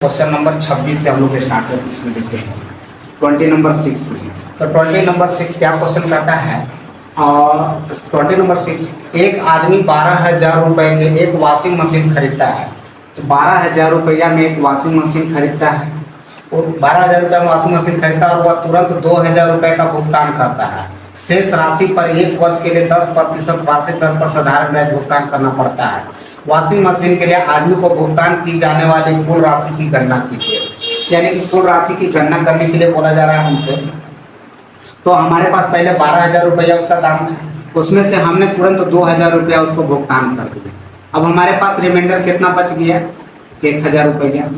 Question number 26 से हम लोग स्टार्ट करते हैं। इसमें देखते हैं 20 नंबर 6 में। तो 20 नंबर 6 क्या क्वेश्चन करता है? 20 नंबर 6, एक आदमी 12,000 रुपए के एक वॉशिंग मशीन खरीदता है। तो 12,000 रुपया में एक वॉशिंग मशीन खरीदता है और 12,000 रुपया में वॉशिंग मशीन खरीदता है और वह तुरंत 2,000 रुपये का भुगतान करता है। शेष राशि पर एक वर्ष के लिए 10% वार्षिक दर पर साधारण ब्याज भुगतान करना पड़ता है। वॉशिंग मशीन के लिए आदमी को भुगतान की जाने वाली कुल राशि की गणना कीजिए। यानी कि कुल राशि की गणना करने के लिए बोला जा रहा है हमसे। तो हमारे पास पहले 12,000 रुपया उसका दाम था, उसमें से हमने तुरंत 2,000 रुपया उसको भुगतान कर दिया। अब हमारे पास रिमाइंडर कितना बच गया? 1,000 रुपया।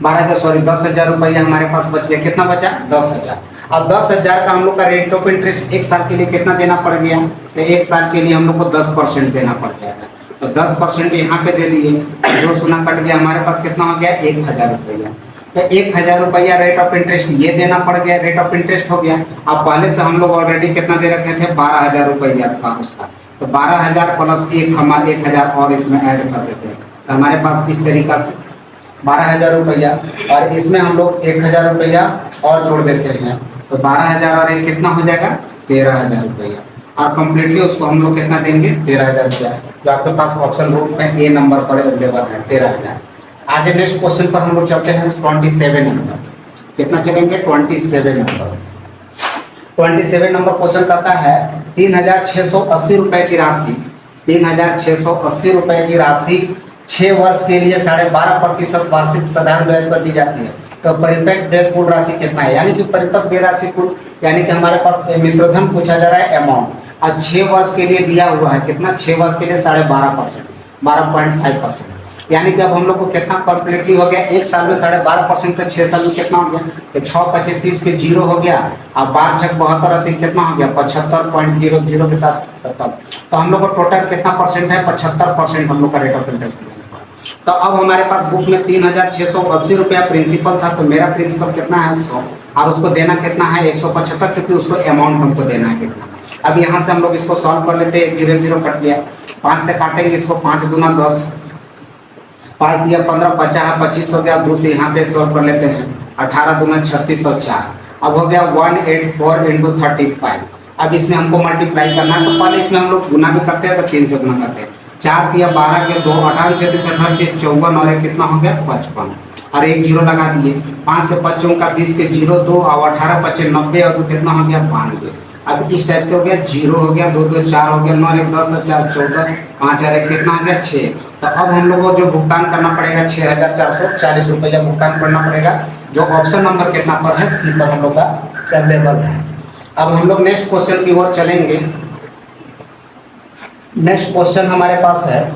10,000 रुपया हमारे पास बच गया। कितना बचा? 10,000। और 10,000 का हम लोग का रेट ऑफ इंटरेस्ट एक साल के लिए कितना देना पड़ गया? तो एक साल के लिए हम लोग को 10% देना पड़ जाएगा। तो 10% यहाँ पे दे दिए, 2 शून्य कट गया, हमारे पास कितना हो गया? 1,000 रुपया। तो 1,000 रुपया रेट ऑफ इंटरेस्ट ये देना पड़ गया, रेट ऑफ इंटरेस्ट हो गया। अब पहले से हम लोग ऑलरेडी कितना दे रखे थे? 12,000 रुपया का उसका। तो 12,000 प्लस 1 हमारे 1,000 और इसमें ऐड कर देते हैं। तो हमारे पास इस तरीका से 12,000 रुपया और इसमें हम लोग 1,000 रुपया और जोड़ देते हैं। तो 12,000 और एक कितना हो जाएगा? 13,000 रुपया। और कम्प्लीटली उसको हम लोग कितना देंगे? 13,000 रुपया, जो आपके पास ऑप्शन रूप में ए नंबर पर अवेलेबल है 13,000। आगे नेक्स्ट क्वेश्चन पर हम लोग चलते हैं 27 नंबर। कितना चलेंगे? 27 नंबर। 27 नंबर क्वेश्चन कहता है 3,680 रुपए की राशि, 3,680 रुपए की राशि 6 वर्ष के लिए 12.5% वार्षिक साधारण ब्याज पर दी जाती है। तो परिपक्व देय कुल राशि कितना है? यानी कि परिपक्व देय राशि कुल, यानी कि हमारे पास मिश्रधन पूछा जा रहा है अमाउंट, और 6 वर्ष के लिए दिया हुआ है। कितना? 6 वर्ष के लिए 12.5%, 12.5%। यानी कि अब हम लोग को कितना कम्प्लीटली हो गया? एक साल में 12.5%, तो 6 साल में कितना हो गया? तो 6 25 30 के 0 हो गया। अब 12 6 72 अधिक कितना हो गया? 75.00 के साथ। तो हम लोग को टोटल कितना परसेंट है? 75% हम लोग का रेट ऑफ इंटरेस्ट। तो अब हमारे पास बुक में 3,680 रुपया प्रिंसिपल था, तो मेरा प्रिंसिपल कितना है? 100, और उसको देना कितना है? 175, चूंकि उसको अमाउंट हमको देना है कितना। अब यहाँ से हम लोग इसको सॉल्व कर लेते हैं। 0 0 कट गया, 5 से काटेंगे इसको, 5 दूना 10, 5 दिया 15, 50 25 हो गया। 2 से यहाँ पे सॉल्व कर लेते हैं, 18 दूना 36 और 4। अब हो गया 184 इंटू 35। अब इसमें हमको मल्टीप्लाई करना है, तो पहले इसमें हम लोग गुना भी करते हैं, तो 3 से गुना करते हैं। 4 दिया 12 के 2, 18 36 18 के 54 और एक कितना हो गया? 55, और एक 0 लगा दिए। 5 से 5 का 20 के 0 2, और 18 25 90 और 2 कितना हो गया? 92। अब इस टाइप से हो गया, 0 हो गया, 2 2 4 हो गया, 9 1 10 4 14, 5 और एक कितना हो गया? 6। तो अब हम लोग को जो भुगतान करना पड़ेगा 6,440 रुपया भुगतान करना पड़ेगा, जो ऑप्शन नंबर कितना पर है? सी पर हम लोग का अवेलेबल है। अब हम लोग नेक्स्ट क्वेश्चन की ओर चलेंगे। नेक्स्ट क्वेश्चन हमारे पास है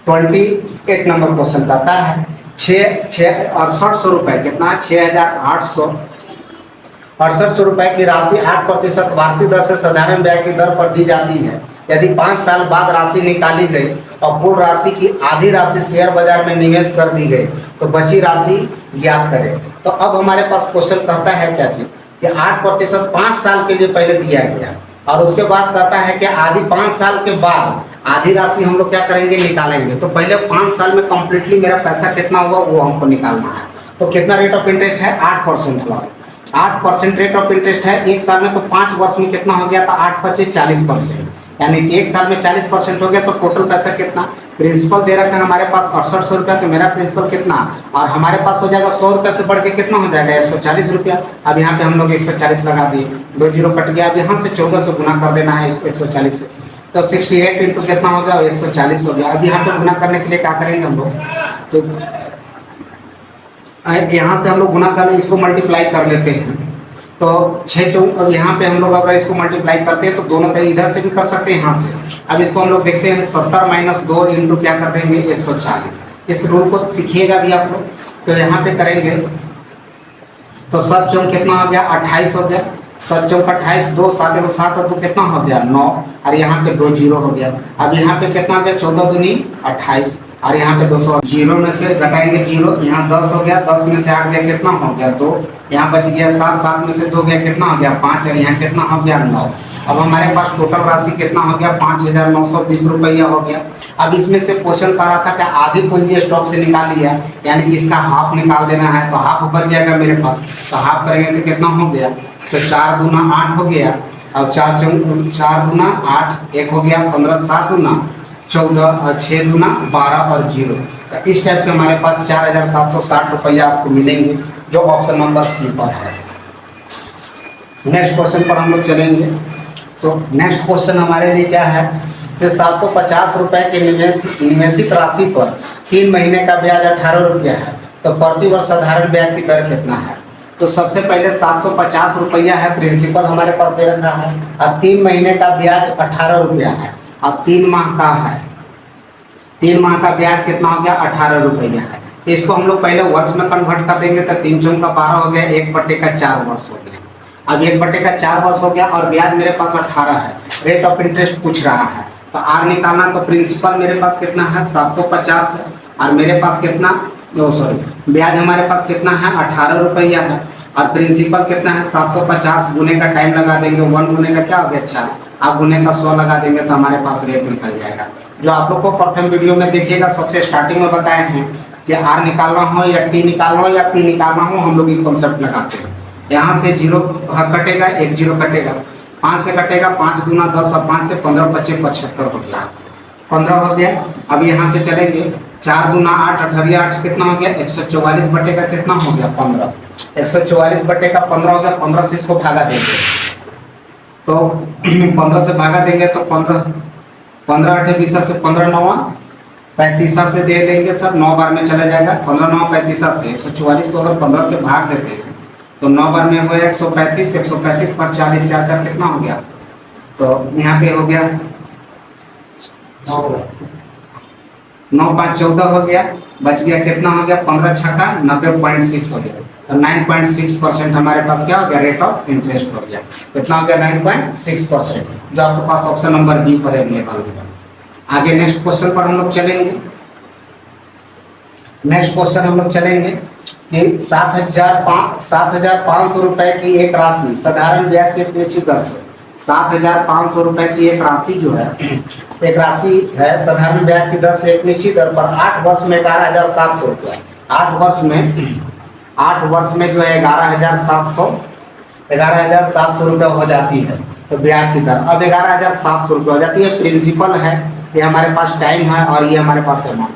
28 नंबर क्वेश्चन कहता है 6,68 रुपए, कितना? 6,868 रुपए की राशि 8% वार्षिक दर से साधारण ब्याज की दर पर दी जाती है। यदि 5 साल बाद राशि निकाली गई और कुल राशि की आधी राशि शेयर बाजार में निवेश कर दी गई, तो बची राशि ज्ञात करें। तो अब हमारे पास क्वेश्चन कहता है क्या चीज कि 8% 5 साल के लिए पहले दिया गया, और उसके बाद कहता है कि आधी 5 साल के बाद आधी राशि हम लोग क्या करेंगे? निकालेंगे। तो पहले 5 साल में कम्प्लीटली मेरा पैसा कितना होगा वो हमको निकालना है। तो कितना रेट ऑफ इंटरेस्ट है? 8% वाला, 8% रेट ऑफ इंटरेस्ट है एक साल में। तो 5 वर्ष में कितना हो गया? तो 8 25 40%, यानी कि एक साल में 40% हो गया। तो टोटल पैसा कितना? प्रिंसिपल दे रखा है हमारे पास 6800 रुपया, तो मेरा प्रिंसिपल कितना? और हमारे पास हो जाएगा 100 रुपये से बढ़ के कितना हो जाएगा? 140 रुपया। अब यहाँ पे हम लोग 140 लगा दिए, 2 0 कट गया। अब यहाँ से 14 से गुना कर देना है इसको 140 से, तो 68 इंटू कितना हो गया? 140 हो गया। अब यहाँ पे गुना करने के लिए क्या करेंगे हम लोग? तो यहाँ से हम लोग गुना कर, इसको मल्टीप्लाई कर लेते हैं। तो 6 4, अब यहाँ पे हम लोग अगर इसको मल्टीप्लाई करते हैं तो दोनों तरह इधर से भी कर सकते हैं, यहाँ से। अब इसको हम लोग देखते हैं 70 - 2 इंटू क्या कर देंगे? 140। इस रूल को सीखिएगा भी आप लोग। तो यहाँ पे करेंगे तो 7 4 कितना हो गया? 28 हो गया। 7 4 28, 2 7 7 और 2 कितना हो गया? 9, और यहाँ पे 2 0 हो गया। अब यहाँ पे कितना हो गया? 14 दूनी 28, और यहाँ पे 200, 0 में से घटाएंगे 0, यहाँ 10 हो गया। 10 में से 8 गया, कितना हो गया? 2, यहाँ बच गया 7, 7 में से 2 गया, कितना हो गया? 5, और यहाँ कितना हो गया? 9। अब हमारे पास टोटल राशि कितना हो गया? 5,920 रुपया हो गया। अब इसमें से क्वेश्चन कर रहा था कि आधी पूंजी स्टॉक से निकाल लिया, यानी कि इसका हाफ निकाल देना है, तो हाफ बच जाएगा मेरे पास। तो हाफ करेंगे तो कितना हो गया, तो 4 दूना 8 हो गया, और 4 दूना 8, एक हो गया 15, 7 दूना 14 और 6 दूना 12 और 0। तो इस टाइप से हमारे पास 4760 रुपया आपको मिलेंगे, जो ऑप्शन नंबर सी पर है। नेक्स्ट क्वेश्चन पर हम लोग चलेंगे। तो नेक्स्ट क्वेश्चन हमारे लिए क्या है, 750 रुपए के निवेशित राशि पर 3 महीने का ब्याज 18 रुपया है, तो प्रति वर्ष साधारण ब्याज की दर कितना है। तो सबसे पहले 750 रुपया है, प्रिंसिपल हमारे पास दे रखा है, और 3 महीने का ब्याज 18 रुपया है, और 3 माह का है। 3 माह का ब्याज कितना हो गया, 18 रुपया है। इसको हम लोग पहले वर्ष में कन्वर्ट कर देंगे, तो 3 चौक का 12 हो गया, 1/4 वर्ष हो गया। अब 1/4 वर्ष हो गया, और ब्याज मेरे पास 18 है, रेट ऑफ इंटरेस्ट पूछ रहा है, तो आर निकालना। तो प्रिंसिपल मेरे पास कितना है, 750 है, और मेरे पास कितना, ब्याज हमारे पास कितना है, 18 रुपया है, और प्रिंसिपल कितना है 750। गुने का टाइम लगा देंगे, 1 गुने का क्या हो गया 4, आप गुने का 100 लगा देंगे, तो हमारे पास रेट निकल जाएगा। जो आप लोग को प्रथम वीडियो में देखिएगा, सबसे स्टार्टिंग में बताए हैं कि आर निकालना हो या टी निकालना हो या पी निकालना हो, हम लोग ये कॉन्सेप्ट लगाते हैं। यहाँ से 0 कटेगा, 1 0 कटेगा, 5 से कटेगा, 5 दूना 10, और 5 से 15 25 75 हो गया, 15 हो गया। अब यहाँ से चलेंगे, 4 दूना 8, 18 8 कितना हो गया, 144 बटे का कितना हो गया 15, 144 बटे का 15 हो गया। 15 से इसको भागा देंगे, तो 15 से भागा देंगे तो 15 8 20 से 15 9 35 से दे देंगे सर, 9 बार में चला जाएगा, 15 9 35 से 144 को अगर 15 से भाग देते हैं तो 9 बार में हो गया 135, 135 पर 40, 4 4 कितना हो गया, तो यहाँ पे हो गया 9 5 14 हो गया, बच गया कितना हो गया, 15 छक्का 90.6 हो गया। तो 9.6% हमारे पास क्या हो गया, रेट ऑफ इंटरेस्ट हो गया। कितना हो गया, 9.6%, जो आपके पास ऑप्शन नंबर बी पर अवेलेबल है। आगे नेक्स्ट क्वेश्चन पर हम लोग चलेंगे। नेक्स्ट क्वेश्चन हम लोग चलेंगे कि 7,500 रुपए की एक राशि साधारण ब्याज के निश्चित दर से, 7,500 रुपए की एक राशि जो है, एक राशि है साधारण ब्याज की दर से एक निश्चित दर पर 8 वर्ष में 11,700 रुपया, 8 वर्ष में जो है 11,700 रुपया हो जाती है, तो ब्याज की दर अब 11,700 रुपया हो जाती है। प्रिंसिपल है, ये हमारे पास टाइम है, और ये हमारे पास अमाउंट है।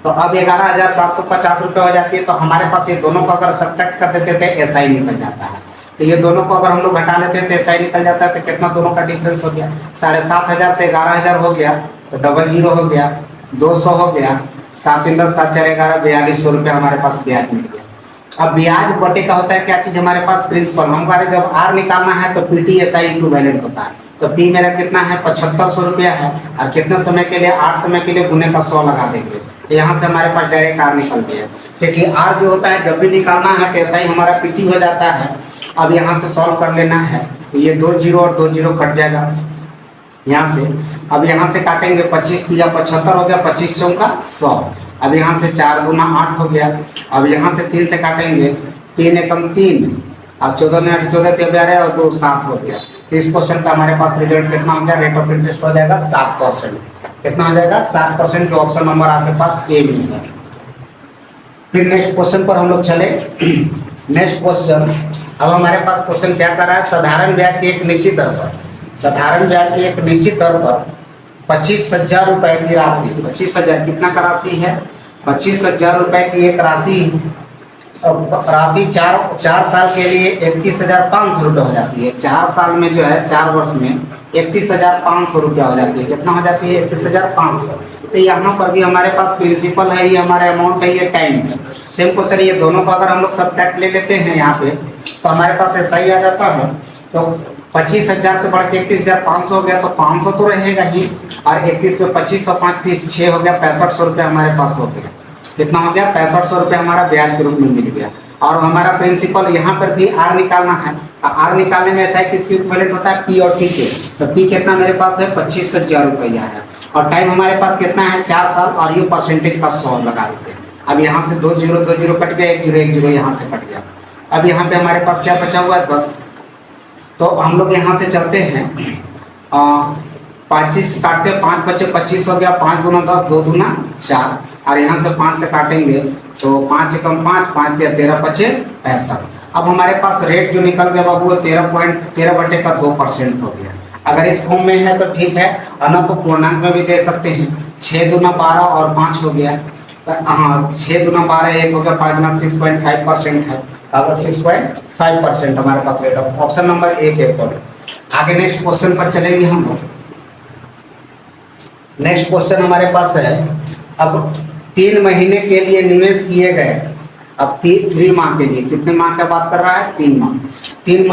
तो अब 11,750 रुपये हो जाती है, तो हमारे पास ये दोनों को अगर सब्ट्रैक्ट कर देते थे एसआई निकल जाता है। तो ये दोनों को अगर हम लोग घटा लेते हैं तो एसआई निकल जाता है, तो कितना दोनों का डिफरेंस हो गया, 7,500 से 11,000 हो गया, तो 00 हो गया, 200 हो गया, 7 × 10 7 4 11 4200 रुपया हमारे पास ब्याज मिल गया। अब ब्याज बटे का होता है क्या चीज़, हमारे पास प्रिंसिपल। हमारे जब आर निकालना है तो PTSI इक्विवेलेंट होता है, तो पी मेरा कितना है 7500 रुपया है, और कितने समय के लिए, 8 समय के लिए, गुने का 100 लगा देंगे, तो यहाँ से हमारे पास डायरेक्ट आर निकलती है। क्योंकि आर जो होता है जब भी निकालना है तो ऐसा ही हमारा PT हो जाता है। अब यहाँ से सॉल्व कर लेना है, तो ये 2 0 और 2 0 कट जाएगा यहाँ से। अब यहाँ से काटेंगे, 25 या 75 हो गया, 25 चौका 100। अब यहाँ से 4 दूना 8 हो गया। अब यहाँ से 3 से काटेंगे, 3 एकम 3, और 14 में 8 14 12 और 2 7 हो गया। तो इस क्वेश्चन का हमारे पास रिजल्ट कितना हो गया, रेट ऑफ इंटरेस्ट हो जाएगा 7%। कितना हो जाएगा 7%, जो ऑप्शन नंबर आपके पास ए में है। फिर नेक्स्ट क्वेश्चन पर हम लोग चले। नेक्स्ट क्वेश्चन, अब हमारे पास क्वेश्चन क्या कर रहा है, साधारण ब्याज की एक निश्चित दर पर, साधारण ब्याज की एक निश्चित दर पर 25,000 रुपए की राशि, 25,000 कितना का राशि है, 25,000 रुपए की एक राशि 4 साल के लिए 31,500 रुपये हो जाती है। 4 साल में जो है, 4 वर्ष में 31,500 रुपया हो जाती है। कितना हो जाती है, 31,500। तो यहाँ पर भी हमारे पास प्रिंसिपल है, ये हमारे अमाउंट है, ये टाइम है। सेम क्वेश्चन, ये दोनों को अगर हम लोग सब्ट्रैक्ट ले लेते हैं यहाँ पे, तो हमारे पास ऐसा ही आ जाता है। तो 25,000 से बढ़ के 31,500 हो गया, तो 500 तो रहेगा ही, और 31 में 25 और 5 30 6 हो गया, 6500 रुपया हमारे पास हो गया। कितना हो गया, 6500 रुपया हमारा ब्याज के रूप में मिल गया। और हमारा प्रिंसिपल यहाँ पर भी आर निकालना है, आर निकालने में ऐसा है किसकी इक्विवेलेंट होता है, पी और टी के। तो पी कितना मेरे पास है, 25,000 रुपया है, और टाइम हमारे पास कितना है 4 साल, और ये परसेंटेज का 100 लगा देते हैं। अब यहाँ से 2 0 2 0 कट गया, 1 0 1 0 यहाँ से कट गया। अब यहाँ पे हमारे पास क्या बचा हुआ है 10। तो हम लोग यहाँ से चलते हैं 25 काटते हैं, 5 बचे 25 हो गया, 5 दूना 10, 2 दूना 4, और यहाँ से 5 से काटेंगे तो 5 एकम 5, 5 या 13 बचे 65। अब हमारे पास रेट जो निकल गया बाबू वो 13.13/2% हो गया। अगर इस फॉर्म में है तो ठीक है, और ना तो पूर्णांक में भी दे सकते हैं। 6 दूना 12 और 5 हो गया, हाँ 6 दूना 12 1 हो गया, 5 दूना 6.5% है, अगर 6.5% हमारे पास rate of option number A के ऊपर। आगे नेक्स्ट क्वेश्चन पर चलेंगे हम लोग। नेक्स्ट क्वेश्चन हमारे पास है, अब 3 महीने के लिए निवेश किए गए, अब 3 माह के लिए, कितने माह का बात कर रहा है, 3 माह। 3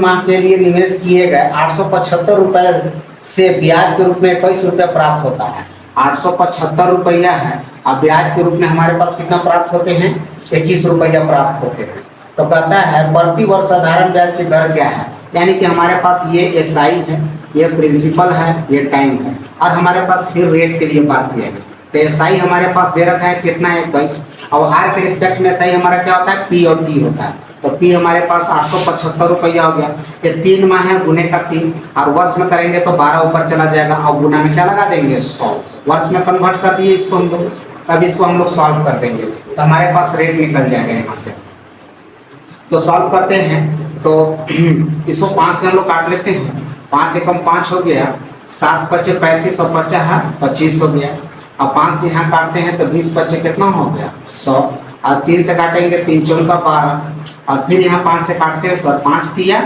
माह के लिए निवेश किए गए 875 रुपये से ब्याज के रूप में 21 रुपये प्राप्त होता है। 875 रुपया है, अब ब्याज के रूप में हमारे पास कितना प्राप्त होते हैं, 21 रुपया प्राप्त होते हैं। तो कहता है प्रति वर्ष साधारण ब्याज की दर क्या है, यानी कि हमारे पास ये एसआई है, ये प्रिंसिपल है, ये टाइम है, और हमारे पास फिर रेट के लिए बात किया है। तो एसआई हमारे पास दे रखा है कितना है, 21, और आर के रिस्पेक्ट में एसआई हमारा क्या होता है, पी और टी होता है। तो पी हमारे पास 875 रुपया हो गया। ये 3 माह है, गुने का 3, और वर्ष में करेंगे तो 12 ऊपर चला जाएगा, और गुना में क्या लगा देंगे, 100। वर्ष में कन्वर्ट कर दिए इसको हम लोग, अब इसको हम लोग सॉल्व कर देंगे तो हमारे पास रेट निकल जाएगा यहाँ से। तो सॉल्व करते हैं, तो इसको 5 से हम लोग काट लेते हैं। 5 एकम 5 हो गया, 7 बचे 35 और 25 हो गया। अब 5 से यहाँ काटते हैं तो 20 बचे कितना हो गया, 100, और 3 से काटेंगे 3 चौका 12, और फिर यहाँ 5 से काटते हैं सर, 5 दिया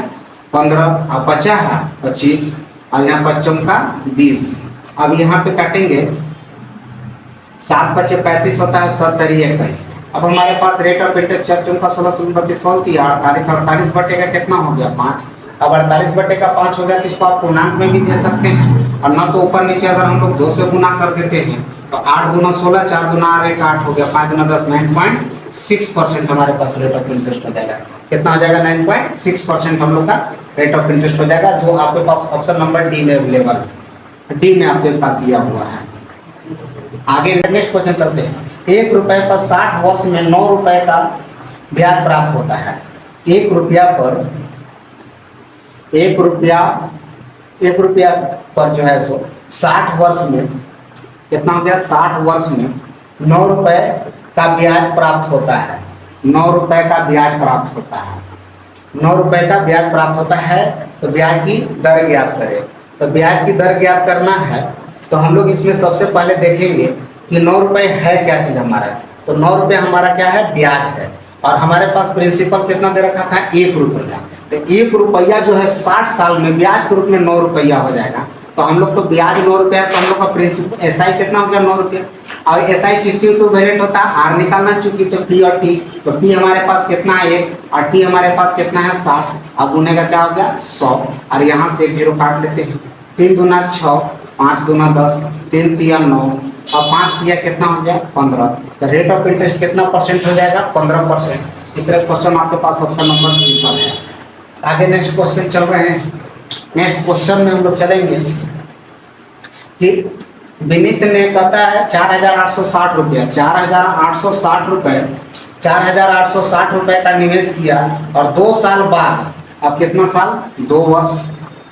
15 और 25, और यहाँ 5 चौका 20। अब यहाँ पे काटेंगे 7 बचे 35 होता है, 70 21। अब हमारे पास रेट ऑफ इंटरेस्ट 4 चौका 16 32 48 बटे का कितना हो गया, 5। अब 48 बटे का 5 हो गया, तो इसको आप पूर्णांक में भी दे सकते हैं, और ना तो ऊपर नीचे अगर हम लोग 2 से गुना कर देते हैं तो 8 दूना 16, 4 दूना 8 हो गया, 5 दूना 10, 9.6% हमारे पास रेट ऑफ इंटरेस्ट हो जाएगा। कितना हो जाएगा, 9.6% हम लोग का रेट ऑफ इंटरेस्ट हो जाएगा, जो आपके पास ऑप्शन नंबर डी में अवेलेबल है, डी में आपके पास दिया हुआ है। आगे नेक्स्ट क्वेश्चन चलते हैं। 1 रुपये पर 60 वर्ष में 9 रुपये का ब्याज प्राप्त होता है। 1 रुपया पर 1 रुपया पर जो है सो 60 वर्ष में कितना हो गया, 60 वर्ष में 9 रुपये का ब्याज प्राप्त होता है। 9 रुपये का ब्याज प्राप्त होता है, 9 रुपये का ब्याज प्राप्त होता है। तो ब्याज की दर ज्ञात करें। तो ब्याज की दर ज्ञात करना है तो हम लोग इसमें सबसे पहले देखेंगे कि 9 रुपये है क्या चीज़ हमारा। तो 9 रुपये हमारा क्या है, ब्याज है, और हमारे पास प्रिंसिपल कितना दे रखा था, 1 रुपया। तो 1 रुपया जो है 60 साल में ब्याज के रूप में 9 रुपया हो जाएगा। तो हम लोग तो ब्याज 9 रुपया, तो हम लोग का प्रिंसिपल एसआई कितना हो गया, 9 रुपया। और एसआई किसके इक्विवेलेंट होता है, आर निकालना, चूंकि तो पी और टी। तो पी हमारे पास कितना है, 1, और टी हमारे पास कितना है, 7। अब गुने का क्या हो गया, 100, और यहाँ से 1 0 काट लेते हैं। 3 दूना 6, 5 दूना 10, 3 तिया 9, और 5 दिया कितना हो गया, 15। तो रेट ऑफ इंटरेस्ट कितना परसेंट हो जाएगा, 15%। इस तरह क्वेश्चन आपके पास ऑप्शन नंबर सी पर है। आगे नेक्स्ट क्वेश्चन चल रहे हैं। नेक्स्ट क्वेश्चन में हम लोग चलेंगे कि विनीत ने कहता है 4860 रुपया, 4860 रुपये, 4860 रुपये का निवेश किया, और 2 साल बाद, अब कितना साल, 2 वर्ष,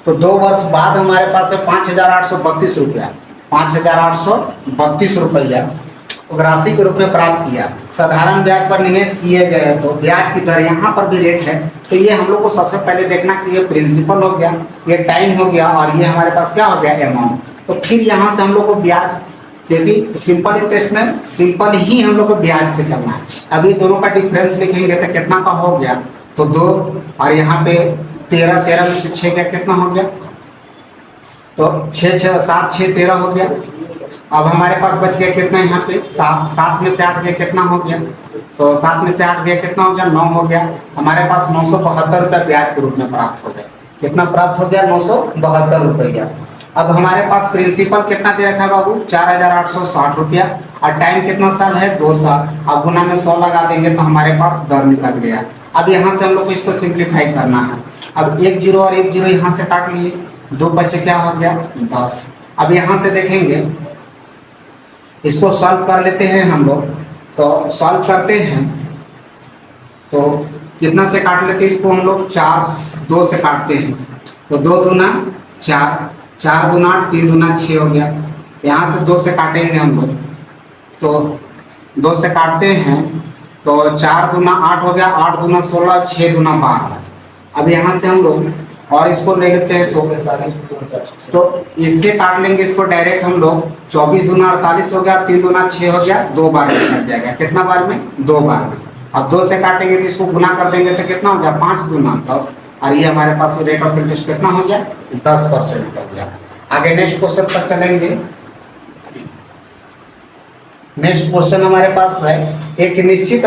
तो 2 वर्ष बाद हमारे पास है 5832 रुपया, 5832 रुपया राशि के रूप में प्राप्त किया। साधारण ब्याज पर निवेश किए गए, तो ब्याज की दर यहाँ पर भी रेट है। तो ये हम लोग को सबसे पहले देखना कि ये प्रिंसिपल हो गया, ये टाइम हो गया, और ये हमारे पास क्या हो गया, अमाउंट। तो फिर यहाँ से हम लोग को ब्याज, क्योंकि सिंपल इंटरेस्ट में सिंपल ही हम लोग को ब्याज से चलना है। अब ये दोनों का डिफरेंस लिखेंगे तो कितना का हो गया, तो 2, और यहाँ पे 13 में से 6 गया, कितना हो गया, तो 6 7 6 13 हो गया। अब हमारे पास बच गया कितना, यहाँ पे 7 में से 8 गया, कितना हो गया, तो 7 में से 8 गया, कितना हो गया, 9 हो गया। हमारे पास 972 रुपया ब्याज के रूप में प्राप्त हो गया। कितना प्राप्त हो गया, 972 रुपया। अब हमारे पास प्रिंसिपल कितना दे रखा है बाबू, 4860 रुपया, और टाइम कितना साल है, 2 साल। अब गुना में 100 लगा देंगे तो हमारे पास दर निकल गया। अब यहाँ से हम लोग को इसको सिंप्लीफाई करना है। अब 1 0 और 1 0 यहाँ से काट लिए, 2 बचे क्या हो गया, 10। अब यहाँ से देखेंगे, इसको सॉल्व कर लेते हैं हम लोग। तो सॉल्व करते हैं तो कितना से काट लेते हैं इसको हम लोग, 4 2 से काटते हैं, तो 2 दूना 4, 4 दूना 8, 3 दूना 6 हो गया। यहाँ से 2 से काटेंगे हम लोग, तो 2 से काटते हैं तो 4 दूना 8 हो गया, 8 दूना 16, 6 दूना 12। अब यहाँ से हम लोग और इसको ले लेते हैं तो इससे काट लेंगे इसको डायरेक्ट हम लोग। 24 दूना 48 हो गया, 3 दूना 6 हो गया, 2 बार में कट जाएगा। कितना बार में? 2 बार में। अब 2 से काटेंगे तो इसको गुना कर देंगे तो कितना हो गया? 5 दूना 10, और ये हमारे पास रेट ऑफ इंटरेस्ट कितना हो गया? 10% हो गया। आगे नेक्स्ट क्वेश्चन पर चलेंगे। नेक्स्ट क्वेश्चन हमारे पास है, एक निश्चित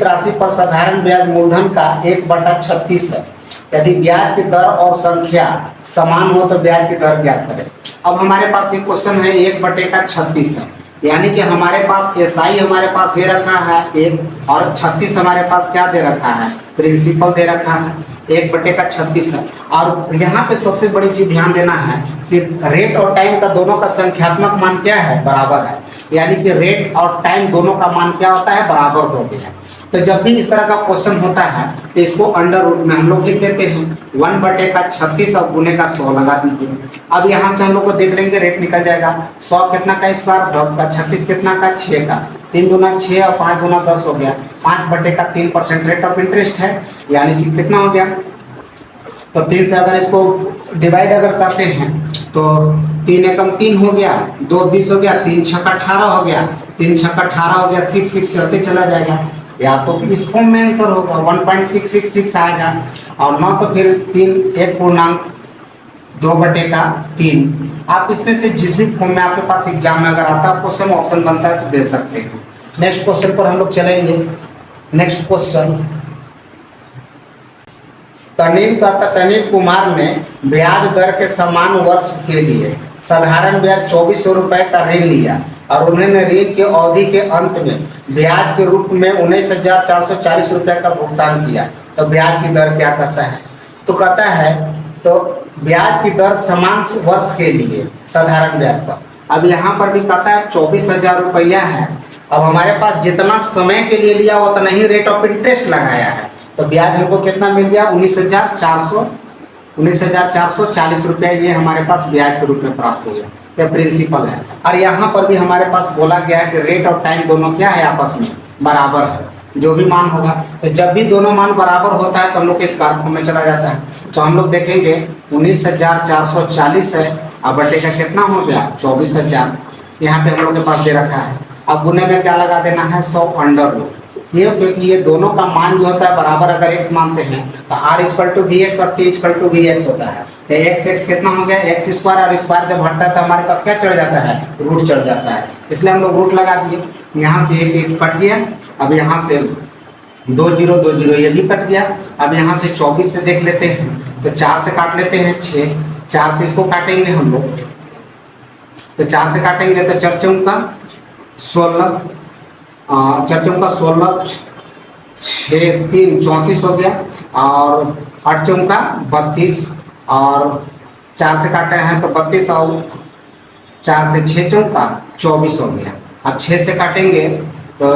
राशि पर साधारण ब्याज मूलधन का 1/36 है। यदि ब्याज की दर और संख्या समान हो तो ब्याज की दर ज्ञात करें। अब हमारे पास एक क्वेश्चन है 1/36 है, यानी कि हमारे पास एसआई हमारे पास दे रखा है 1, और 36 हमारे पास क्या दे रखा है? प्रिंसिपल दे रखा है। 1/36 है। और यहाँ पे सबसे बड़ी चीज ध्यान देना है कि रेट और टाइम का दोनों का संख्यात्मक मान क्या है? बराबर है। यानी कि रेट और टाइम दोनों का मान क्या होता है? बराबर हो गया। तो जब भी इस तरह का क्वेश्चन होता है तो इसको अंडर रूट में हम लोग लिख देते हैं 1/36 और गुने का 100 लगा दीजिए। अब यहाँ से हम लोग को देख लेंगे, रेट निकल जाएगा। 100 कितना का स्क्वायर? 10 का। 36 कितना का? 6 का। 3 दूना 6 और 5 दूना 10 हो गया। 5/3% रेट ऑफ इंटरेस्ट है, यानी कि कितना हो गया? तो 3 से अगर इसको डिवाइड अगर करते हैं तो 3 एकम 3 हो गया, 2 20 हो गया, 3 छक्का 18 हो गया, 3 छक्का 18 हो गया, 6 चलते चला जाएगा। या तो इस फॉर्म में आंसर होगा 1.666 आएगा, और ना तो फिर 1.2/3। आप इसमें से जिस भी फॉर्म में आपके पास एग्जाम में अगर आता है क्वेश्चन ऑप्शन बनता है तो दे सकते हैं। नेक्स्ट क्वेश्चन पर हम लोग चलेंगे। नेक्स्ट क्वेश्चन, तनील कुमार ने ब्याज दर के समान वर्ष के लिए साधारण ब्याज 2400 रुपए का ऋण लिया और उन्होंने ऋण की अवधि के अंत में ब्याज के रूप में 19,440 रुपए का भुगतान किया, तो ब्याज की दर क्या कहता है? तो कहता है तो ब्याज की दर समान वर्ष के लिए साधारण ब्याज पर। अब यहाँ पर भी कहता है 24,000 रुपया है। अब हमारे पास जितना समय के लिए लिया उतना ही रेट ऑफ इंटरेस्ट लगाया है, तो ब्याज हमको कितना मिल गया? 19,440 रुपया ये हमारे पास ब्याज के रूप में प्राप्त हो गया। यह प्रिंसिपल है। और यहाँ पर भी हमारे पास बोला गया है कि रेट और टाइम दोनों क्या है? आपस में बराबर है। जो भी मान होगा, तो जब भी दोनों मान बराबर होता है तो हम लोग के स्क्वायर फॉर्म में चला जाता है। तो हम लोग देखेंगे 19,440 है, अब बटे का कितना हो गया? 24,000 यहाँ पे हम लोग के पास दे रखा है। अब गुने में क्या लगा देना है? 100 अंडर रूट। ये क्योंकि ये दोनों का मान जो होता है बराबर अगर x मानते हैं तो r = vx और t = vx होता है। तो x कितना हो गया? x स्क्वायर, और स्क्वायर जब हटता है तो हमारे पास क्या चढ़ जाता है? रूट चढ़ जाता है। इसलिए हम लोग रूट लगा दिए। यहाँ से एक कट गया, अब यहाँ से 2 0 2 0 ये भी कट गया। अब यहाँ से 24 से देख लेते हैं, तो 4 से काट लेते हैं 6, 4 से इसको काटेंगे हम लोग, तो 4 से काटेंगे तो 4 चौका 16, 6 3 34 हो गया, और 8 चौका 32, और 4 से काटे हैं तो 32, और 4 से 6 चौका 24 हो गया। अब 6 से काटेंगे तो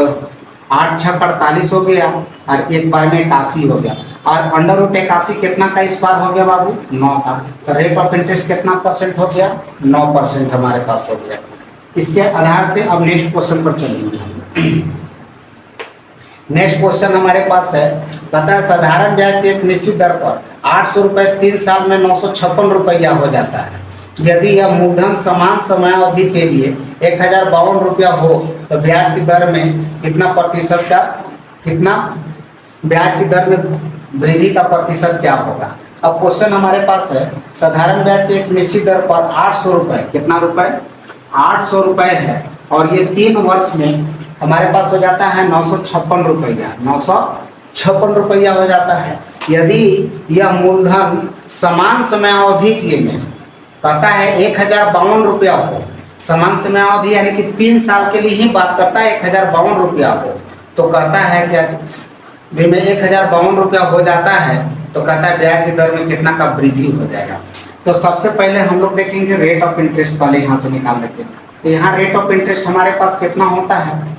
8 6 48 हो गया, और एक बार में 81 हो गया, और अंडर रूट 81 कितना का स्क्वायर हो गया बाबू? 9 का। तो रेट ऑफ इंटरेस्ट कितना परसेंट हो गया? 9% हमारे पास हो गया। इसके आधार से अब नेक्स्ट क्वेश्चन पर चलेंगे। नेक्स्ट क्वेश्चन हमारे पास है, पता है साधारण ब्याज की एक निश्चित दर पर 800 रुपये 3 साल में 956 रुपया हो जाता है। यदि यह मूलधन समान समयावधि के लिए 1052 रुपया हो तो ब्याज की दर में कितना ब्याज की दर में वृद्धि का प्रतिशत क्या होगा? अब क्वेश्चन हमारे पास है, साधारण ब्याज की एक निश्चित दर पर 800 रुपये, कितना रुपए? 800 रुपये है, और ये 3 वर्ष में हमारे पास हो जाता है 956 रुपया, 956 रुपया हो जाता है। यदि यह मूलधन समान समयावधि के में कहता है 1052 रुपया हो, समान समयावधि यानी कि 3 साल के लिए ही बात करता है 1052 रुपया हो, तो कहता है क्या दिन में 1052 रुपया हो जाता है तो कहता है ब्याज की दर में कितना का वृद्धि हो जाएगा। तो सबसे पहले हम लोग देखेंगे रेट ऑफ इंटरेस्ट वाले यहाँ से निकाल लेते हैं। तो यहाँ रेट ऑफ इंटरेस्ट हमारे पास कितना होता है,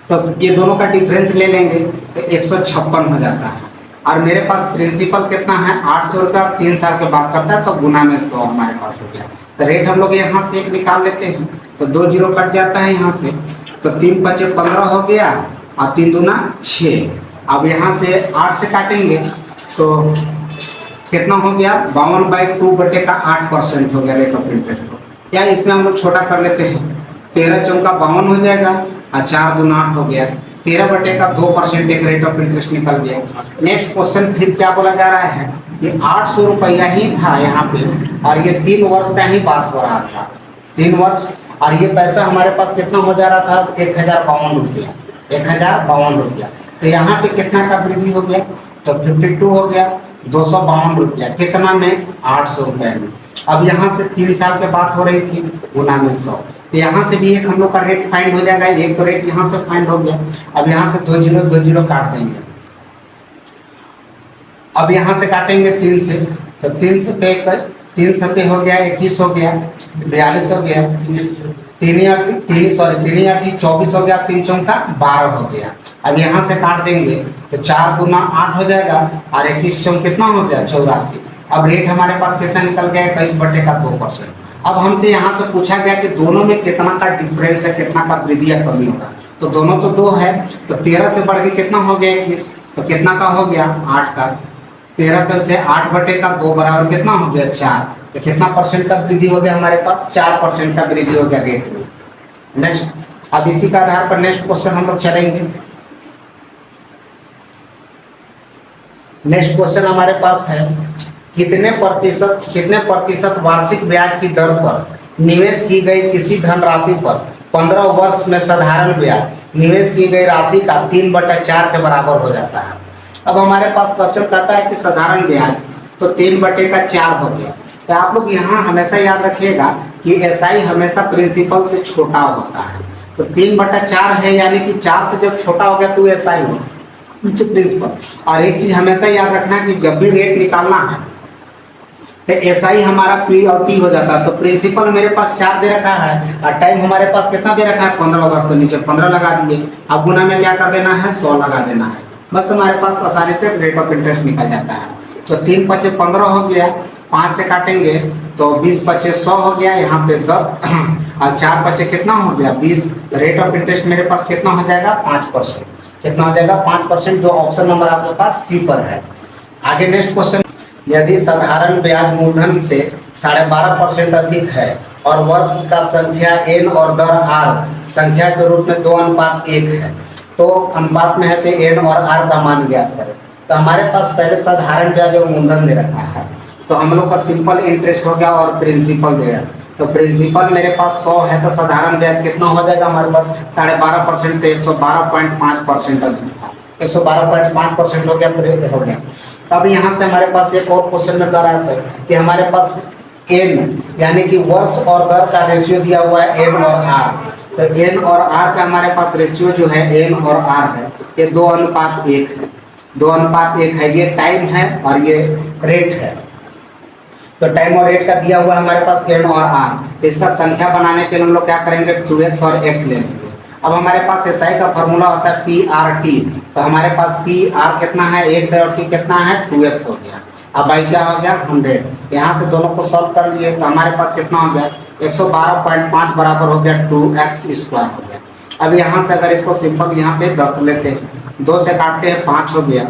तो ये दोनों का डिफरेंस ले लेंगे तो 156 हो जाता है। और मेरे पास प्रिंसिपल कितना है 800 रुपया, 3 साल के बाद करता है तो गुना में 100 हमारे पास हो गया। तो रेट हम लोग यहाँ से एक निकाल लेते हैं, तो 2 जीरो कट जाता है यहाँ से, तो 3 पचे 15 हो गया और 3 दूना 6। अब यहाँ से 8 से काटेंगे तो कितना हो गया 52/2 बटे का 8% हो गया रेट ऑफ इंटरेस्ट को। या इसमें हम लोग छोटा कर लेते हैं, 13 चौका 52 हो जाएगा और 4 दूना 8 हो गया, 13 बटे का 2% एक रेट ऑफ इंटरेस्ट निकल गया। नेक्स्ट क्वेश्चन फिर क्या बोला जा रहा है, ये 800 रुपया ही था यहाँ पे और ये 3 वर्ष का ही बात हो रहा था, 3 वर्ष, और ये पैसा हमारे पास कितना हो जा रहा था 1052 रुपया, 1052 रुपया। तो यहाँ पे कितना का वृद्धि हो गया, तो 52 हो गया, 252 रुपया, कितना में 800 रुपये में। अब यहाँ से 3 साल के बात हो रही थी, गुना में 100, तो यहाँ से भी एक हम लोग का रेट फाइंड हो जाएगा, एक तो रेट यहाँ से फाइंड हो गया। अब यहाँ से 2 जीरो काट देंगे, अब यहाँ से काटेंगे 3 से, तो 3 से 3 सते हो गया 21 हो गया, 42 हो गया, 3 आठी 24 हो गया, 3 चौका 12 हो गया। अब यहाँ से काट देंगे तो 4 दूना 8 हो जाएगा और 21 चौक कितना हो गया 84। अब रेट हमारे पास कितना निकल गया 21 बटे का 2%। अब हमसे यहाँ से पूछा गया कि दोनों में कितना का डिफरेंस है, कितना का वृद्धि या कमी होगा, तो दोनों तो 2 है, तो 13 से बढ़ के कितना हो गया 21, तो कितना का हो गया 8 का, 13 पे से 8 बटे का 2 बराबर कितना हो गया 4, तो कितना परसेंट का वृद्धि हो गया हमारे पास 4% का वृद्धि हो गया रेट में। नेक्स्ट, अब इसी का आधार पर नेक्स्ट क्वेश्चन हम लोग चलेंगे। नेक्स्ट क्वेश्चन हमारे पास है, कितने प्रतिशत वार्षिक ब्याज की दर पर निवेश की गई किसी धनराशि पर 15 वर्ष में साधारण ब्याज निवेश की गई राशि का 3/4 के बराबर हो जाता है। अब हमारे पास क्वेश्चन कहता है कि साधारण ब्याज तो 3/4 हो गया। तो आप लोग यहाँ हमेशा याद रखिएगा कि एसआई हमेशा प्रिंसिपल से छोटा होता है, तो 3/4 है, यानी कि 4 से जब छोटा हो गया तो एसआई हो प्रिंसिपल। और एक चीज हमेशा याद रखना कि जब भी रेट निकालना है तो एसआई हमारा पी और टी हो जाता है। तो प्रिंसिपल मेरे पास 4 दे रखा है और टाइम हमारे पास कितना दे रखा है 15 वर्ष, तो नीचे 15 लगा दिए। अब गुना में क्या कर देना है 100 लगा देना है, बस हमारे पास आसानी से रेट ऑफ इंटरेस्ट निकल जाता है। तो 3 पचे 15 हो गया, 5 से काटेंगे तो 20 पचे 100 हो गया, यहाँ पे 10 और 4 पचे कितना हो गया 20। रेट ऑफ इंटरेस्ट मेरे पास कितना हो जाएगा 5%, कितना हो जाएगा 5%, जो ऑप्शन नंबर आपके पास सी पर है। आगे नेक्स्ट क्वेश्चन, यदि साधारण ब्याज मूलधन से 12.5% अधिक है और वर्ष का संख्या n और दर r संख्या के रूप में 2:1 है, तो अनुपात में है तो n और r का मान ज्ञात करें। तो हमारे पास पहले साधारण ब्याज और मूलधन दे रखा है, तो हम लोग का सिंपल इंटरेस्ट हो गया और प्रिंसिपल दे रहा है। तो प्रिंसिपल मेरे पास 100 है, तो साधारण ब्याज कितना हो जाएगा हमारे पास 12.5%, तो 112.5% अधिक था, 112.5% हो गया। अब यहाँ से हमारे पास एक और क्वेश्चन में कह रहा है सर कि हमारे पास n यानी कि वर्ष और दर का रेशियो दिया हुआ है n और r, तो n और r का हमारे पास रेशियो जो है n और r है, ये 2:1 है, 2:1 है, ये टाइम है और ये रेट है। तो टाइम और रेट का दिया हुआ है हमारे पास n और r, तो इसका संख्या बनाने के लिए हम लोग क्या करेंगे 2x और x ले लेंगे। अब हमारे पास एसआई का फॉर्मूला होता है PRT, तो हमारे पास PR कितना है 1 और T कितना है 2x हो गया। अब बाई क्या हो गया 100, यहाँ से दोनों को सॉल्व कर लिए तो हमारे पास कितना हो गया 112.5 बराबर हो गया 2x स्क्वायर हो गया। अब यहाँ से अगर इसको सिंपल यहाँ पे 10 लेते हैं, 2 से काटते हैं 5 हो गया,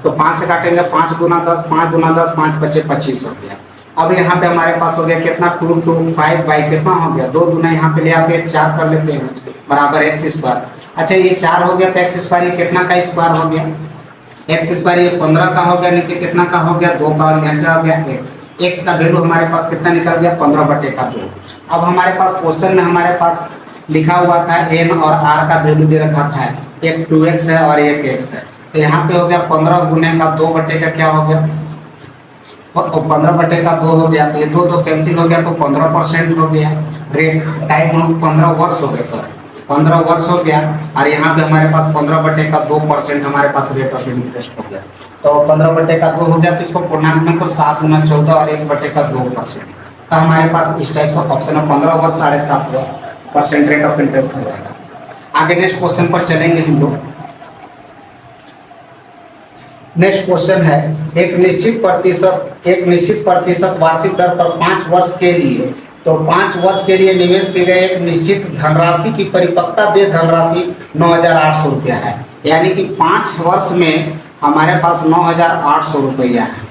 तो 5 से काटेंगे 5 दूना 10, 5 दूना 10, 5 पचे 25 हो गया। अब यहाँ पे हमारे पास हो गया कितना 225 बाई कितना हो गया 2 दूना यहाँ पे ले आते हैं 4 कर लेते हैं बराबर x स्क्वायर। अच्छा ये 4 हो गया तो x स्क्वायर ये कितना का स्क्वायर हो गया x स्क्वायर, ये 15 का हो गया, नीचे कितना का हो गया 2 का, और यहाँ क्या हो गया x का वैल्यू हमारे पास कितना निकल गया 15/2। अब हमारे पास क्वेश्चन में हमारे पास लिखा हुआ था n और r का वैल्यू दे रखा था, एक 2x है और एक x है, तो यहाँ पे हो गया 15 गुने का 2 बटे का क्या हो गया 15/2 हो गया, तो ये 2 कैंसिल हो गया तो 15% हो गया। रेट टाइम 15 वर्ष हो गया सर, 15 वर्ष हो गया, और यहाँ पे हमारे पास 15/2% हमारे पास रेट ऑफ इंटरेस्ट हो गया। तो 15/2 हो गया, तो इसको पूर्णांक में तो 7 गुना 14 और 1/2%, तो हमारे पास इस टाइप से ऑप्शन है 15 वर्ष 7.5% रेट ऑफ इंटरेस्ट हो जाएगा। आगे नेक्स्ट क्वेश्चन पर चलेंगे हम लोग। नेक्स्ट क्वेश्चन है, एक निश्चित प्रतिशत वार्षिक दर पर 5 वर्ष के लिए, तो 5 वर्ष के लिए निवेश की गई एक निश्चित धनराशि की परिपक्वता दे धनराशि 9,800 रुपया है। यानी कि 5 वर्ष में हमारे पास 9,800 रुपया है,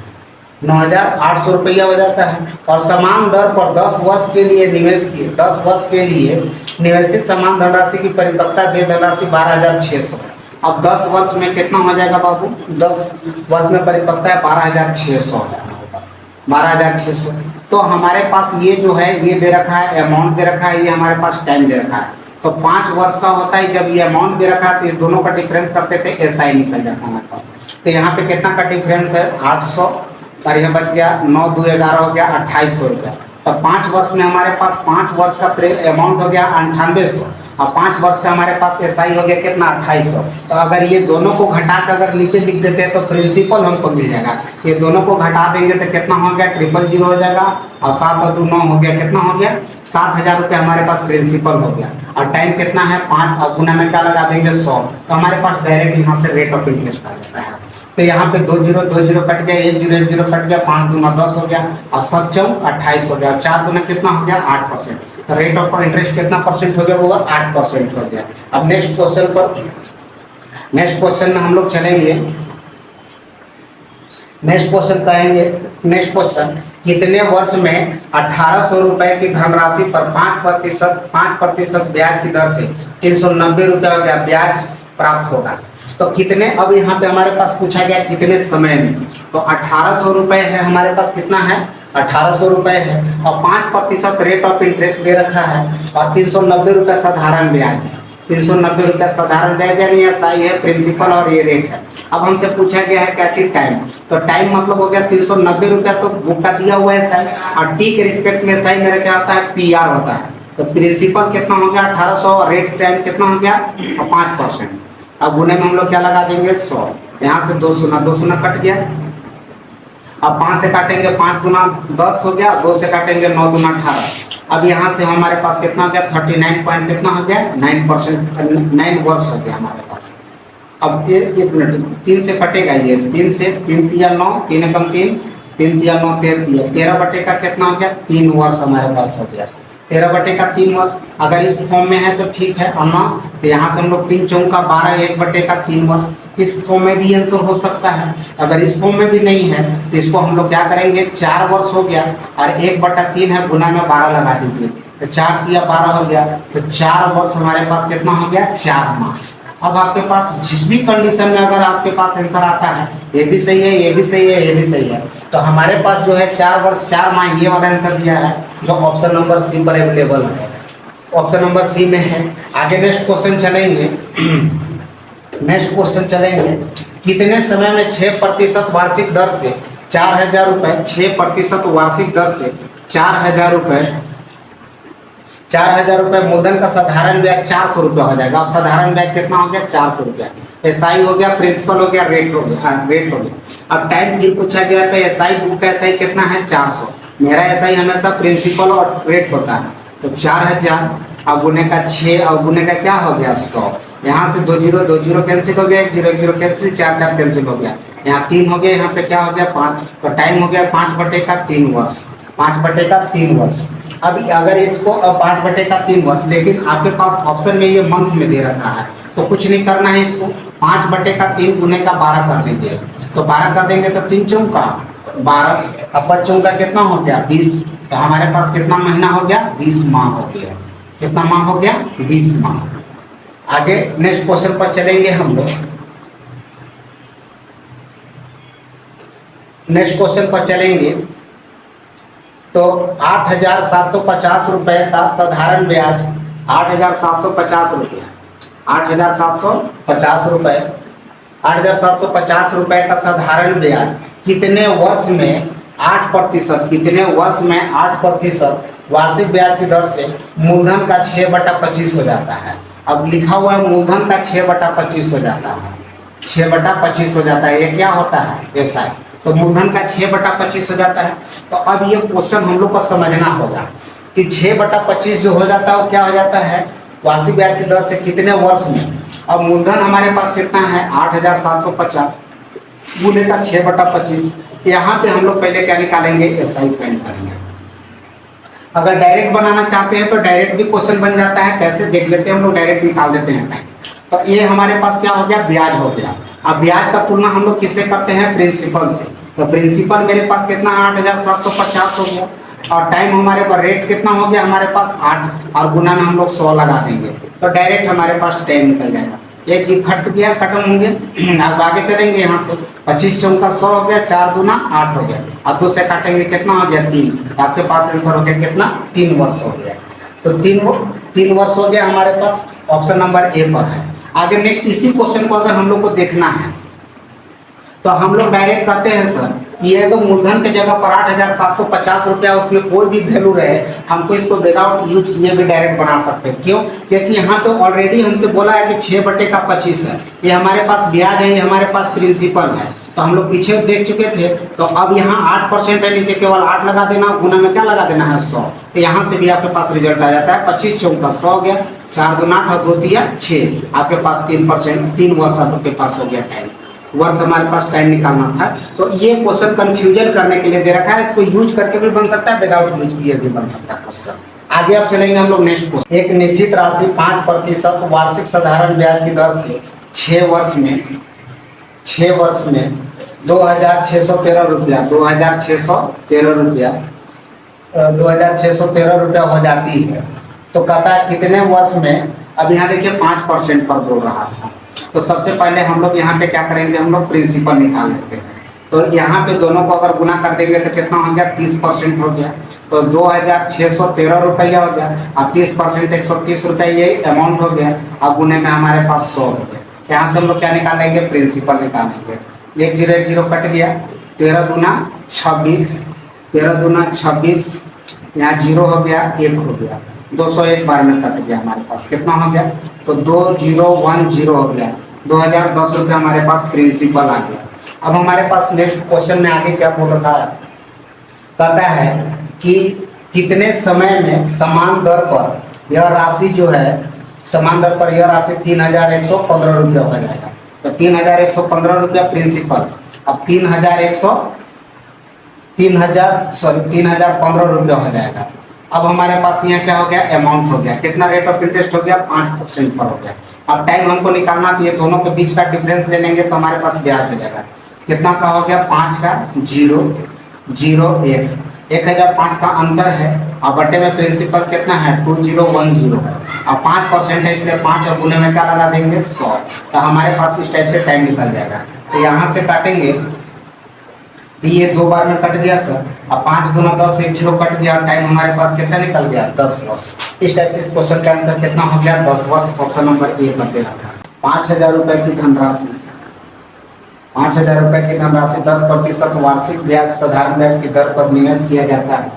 9,800 रुपया हो जाता है। और समान दर पर 10 वर्ष के लिए निवेश किए, 10 वर्ष के लिए निवेशित समान धनराशि की परिपक्वता दे धनराशि 12,600। अब 10 वर्ष में कितना हो जाएगा बाबू, 10 वर्ष में परिपक्वता है 12,600 हो जाएगा, 12,600। तो हमारे पास ये जो है ये दे रखा है, अमाउंट दे रखा है, ये हमारे पास टाइम दे रखा है। तो 5 वर्ष का होता है, जब ये अमाउंट दे रखा है तो ये दोनों का डिफरेंस करते थे, एसआई निकल जाता है हमारे पास। तो यहाँ पे कितना का डिफरेंस है 800, और यह बच गया 9 2 11 हो गया 2,800 रुपया। तो 5 वर्ष में हमारे पास 5 वर्ष का अमाउंट हो गया 9800, और 5 वर्ष का हमारे पास एसआई हो गया कितना 2,800। तो अगर ये दोनों को घटा कर अगर नीचे लिख देते हैं तो प्रिंसिपल हमको मिल जाएगा। ये दोनों को घटा देंगे तो कितना हो गया 000 हो जाएगा, और 7 और 2 9 हो गया, कितना हो गया 7,000 रुपये हमारे पास प्रिंसिपल हो गया। और टाइम कितना है 5, और गुना में क्या लगा देंगे 100, तो हमारे पास डायरेक्ट यहाँ से रेट ऑफ इंटरेस्ट आ जाता है। तो यहाँ पे 2 0 2 0 कट गया, 1 0 1 0 कट गया, 5 दूना 10 हो गया, और 7 4 28 हो गया, और 4 दूना कितना हो गया 8%। तो रेट ऑफ इंटरेस्ट कितना परसेंट हो गया, होगा 8% हो गया। अब नेक्स्ट क्वेश्चन में हम लोग चलेंगे। नेक्स्ट क्वेश्चन कहेंगे, नेक्स्ट क्वेश्चन, कितने वर्ष में 1,800 रुपए की धनराशि पर 5% ब्याज की दर से 390 रुपया का ब्याज प्राप्त होगा। तो कितने, अब यहाँ पे हमारे पास पूछा गया कितने समय में, तो 1,800 रुपए है हमारे पास, कितना है 1,800 रुपए है, और 5% रेट ऑफ इंटरेस्ट दे रखा है, और 390 रुपये साधारण ब्याज है। 390 रुपये साधारण ब्याज यानी एसआई है, प्रिंसिपल और ये रेट है। अब हमसे पूछा गया है क्या चीज, टाइम। तो टाइम मतलब हो गया 390 रुपया, तो बुक का दिया हुआ है एसआई, और टी के रिस्पेक्ट में एसआई मेरा क्या होता है पीआर होता है। तो प्रिंसिपल कितना हो गया 1,800, और रेट टाइम कितना हो गया 5%। अब गुने में हम लोग क्या लगा देंगे 100, यहाँ से 2 शून्य कट गया। अब 5 से काटेंगे 5 दूना 10 हो गया, 2 से काटेंगे 9 दूना 18। अब यहाँ से हमारे पास कितना हो गया 39 पॉइंट कितना हो गया 9%, 9 वर्ष हो गया हमारे पास। अब ये 1 मिनट, 3 से कटेगा ये, 3 से 3 तिया 9, 3 एकम 3, 3 तिया 9 13 बटे का कितना हो गया 3 वर्ष हमारे पास हो गया। 13 बटे का 3 वर्ष, अगर इस फॉर्म में है तो ठीक है, और ना तो यहाँ से हम लोग 3 चौका 12, 1 बटे का 3 वर्ष, इस फॉर्म में भी आंसर हो सकता है। अगर इस फॉर्म में भी नहीं है तो इसको हम लोग क्या करेंगे 4 वर्ष हो गया, और 1/3 है, गुना में 12 लगा दीजिए, तो 4 तिया 12 हो गया। तो 4 वर्ष हमारे पास कितना हो गया 4 माह। अब आपके पास जिस भी कंडीशन में अगर आपके पास आंसर आता है, ये भी सही है, ये भी सही है, ये भी सही है, तो हमारे पास जो है 4 वर्ष 4 माह ये वाला आंसर दिया है, जो ऑप्शन नंबर सी पर अवेलेबल है, ऑप्शन नंबर सी में है। आगे नेक्स्ट क्वेश्चन चलेंगे। नेक्स्ट क्वेश्चन चलेंगे, कितने समय में 6% वार्षिक दर से 4,000 रुपये, 6% वार्षिक दर से 4,000 रुपये, 4,000 रुपये मूलधन का साधारण ब्याज 400 रुपये हो जाएगा। अब साधारण ब्याज कितना हो गया 400 रुपया, एसआई हो गया, प्रिंसिपल हो गया, रेट हो गया, रेट हो गया। अब टाइम फिर पूछा गया तो एसआई बुक का एसआई कितना है 400, मेरा एसआई हमेशा प्रिंसिपल और रेट होता है। तो 4,000 अब गुने का 6, और गुने का क्या हो गया 100, यहाँ से 2 0 कैंसिल हो गया, 1 0 कैंसिल, 4 4 कैंसिल हो गया, यहाँ 3 हो गया, यहाँ पे क्या हो गया 5। तो टाइम हो गया 5/3 वर्ष, 5/3 वर्ष। अभी अगर इसको 5/3 वर्ष, लेकिन आपके पास ऑप्शन में ये मंथ में दे रखा है, तो कुछ नहीं करना है, इसको 5/3 गुने का 12 कर दीजिए। तो 12 कर देंगे तो 3 चौका 12, अब 5 चौका कितना हो गया 20। तो हमारे पास कितना महीना हो गया 20 माह हो गया। कितना माह हो गया 20 माह। आगे नेक्स्ट क्वेश्चन पर चलेंगे हम लोग। नेक्स्ट क्वेश्चन पर चलेंगे तो 8,750 रुपये का साधारण ब्याज, 8,750 रुपये, 8,750 रुपये, 8,750 रुपये का साधारण ब्याज कितने वर्ष में 8%, कितने वर्ष में 8% वार्षिक ब्याज की दर से मूलधन का 6/25 हो जाता है। अब लिखा हुआ है मूलधन का 6/25 हो जाता है, 6/25 हो जाता है, ये क्या होता है ऐसा है। तो मूलधन का 6/25 हो जाता है। तो अब ये क्वेश्चन हम लोग को समझना होगा कि 6/25 जो हो जाता है वो क्या हो जाता है वार्षिक ब्याज की दर से कितने वर्ष में। अब मूलधन हमारे पास कितना है 8,750, गुने का 6/25। यहाँ पे हम लोग पहले क्या निकालेंगे, SI फाइंड करेंगे। अगर डायरेक्ट बनाना चाहते हैं तो डायरेक्ट भी क्वेश्चन बन जाता है, कैसे देख लेते हैं हम लोग, डायरेक्ट निकाल देते हैं टाइम। तो ये हमारे पास क्या हो गया, ब्याज हो गया। अब ब्याज का तुलना हम लोग किससे करते हैं, प्रिंसिपल से। तो प्रिंसिपल मेरे पास कितना 8,750 हो गया, और टाइम हमारे पास रेट कितना हो गया हमारे पास 8, और गुना में हम लोग 100 लगा देंगे, तो डायरेक्ट हमारे पास टाइम निकल जाएगा। एक चीज खट गया, खत्म होंगे। अब आगे चलेंगे, यहाँ से 25 चौका 100 हो गया, 4 दूना 8 हो गया, अब 2 से काटेंगे कितना हो गया 3। आपके पास आंसर हो गया कितना, 3 वर्ष हो गया। तो 3 वर्ष हो गया हमारे पास, ऑप्शन नंबर ए पर है। आगे नेक्स्ट इसी क्वेश्चन को अगर हम लोग को देखना है तो हम लोग डायरेक्ट कहते हैं सर, ये तो मूलधन के जगह पर 8,750 रुपया, उसमें कोई भी वैल्यू रहे, हमको इसको विदाउट यूज किए भी डायरेक्ट बना सकते हैं। क्यों, क्योंकि यहाँ पे ऑलरेडी हमसे बोला है कि 6/25 है, ये हमारे पास ब्याज है, ये हमारे पास प्रिंसिपल है, तो हम लोग पीछे देख चुके थे। तो अब यहाँ 8% है, नीचे केवल 8 लगा देना, गुना में क्या लगा देना है 100, तो यहाँ से भी आपके पास रिजल्ट आ जाता है। 25 चौका 100 हो गया, 4 दूना 8 और 2 दिया 6, आपके पास 3%, 3 वर्ष आपके पास हो गया टाइम, वर्ष हमारे पास टाइम निकालना था। तो ये क्वेश्चन कंफ्यूजन करने के लिए दे रखा है, इसको यूज करके भी बन सकता है, विदाउट यूज किए भी बन सकता है क्वेश्चन। आगे अब चलेंगे हम लोग नेक्स्ट क्वेश्चन। एक निश्चित राशि 5% वार्षिक साधारण ब्याज की दर से 6 वर्ष में 2,613 रुपया 2,613 रुपया हो जाती है। तो कहता है कितने वर्ष में, अब यहाँ देखिए 5% पर बोल रहा था। तो सबसे पहले हम लोग यहाँ पे क्या करेंगे, हम लोग प्रिंसिपल निकाल लेते हैं। तो यहाँ पे दोनों को अगर गुना कर देंगे तो कितना हो गया, 30% हो गया, तो 2,613 रुपया हो गया, और 30% 130 रुपया ये अमाउंट हो गया। अब गुने में हमारे पास 100 हो गया, यहाँ से हम लोग क्या निकालेंगे, प्रिंसिपल निकालेंगे। 1 0 1 0 कट गया, 13 दूना 26, 13 दूना 26, यहाँ 0 हो गया, 1 हो गया, 201 बार में कट गया, हमारे पास कितना हो गया, तो 2010 हो गया, 2,010 रुपया हमारे पास प्रिंसिपल आ गया। अब हमारे पास नेक्स्ट क्वेश्चन में आगे क्या बोल रखा है, कहता है कि कितने समय में समान दर पर यह राशि जो है, समान दर पर यह राशि 3,115 रुपया हो जाएगा। तो 3,115 रुपया प्रिंसिपल, अब 3,015 रुपया हो जाएगा। अब हमारे पास यहाँ क्या हो गया, अमाउंट हो गया, कितना रेट ऑफ इंटरेस्ट हो गया, 5% पर हो गया। अब टाइम हमको निकालना, तो ये दोनों के बीच का डिफरेंस ले लेंगे, तो हमारे पास ब्याज हो जाएगा, कितना का हो गया, 5 का 0 0 1, 1,005 का अंतर है, और बटे में प्रिंसिपल कितना है 2010 है, और 5% है, इसलिए 5 और गुने में क्या लगा देंगे 100। तो हमारे पास इस टाइप से टाइम निकल जाएगा। तो यहाँ से काटेंगे, तो ये 2 बार में कट गया सर, अब 5 दूना 10, 1 0 कट गया, टाइम हमारे पास कितना निकल गया, 10 वर्ष। इस टाइप से इस क्वेश्चन का आंसर कितना हो गया, 10 वर्ष, ऑप्शन नंबर ए पर दे रखा है। 5,000 रुपये की धनराशि, 5,000 रुपये की धनराशि 10% वार्षिक ब्याज साधारण ब्याज की दर पर निवेश किया जाता है,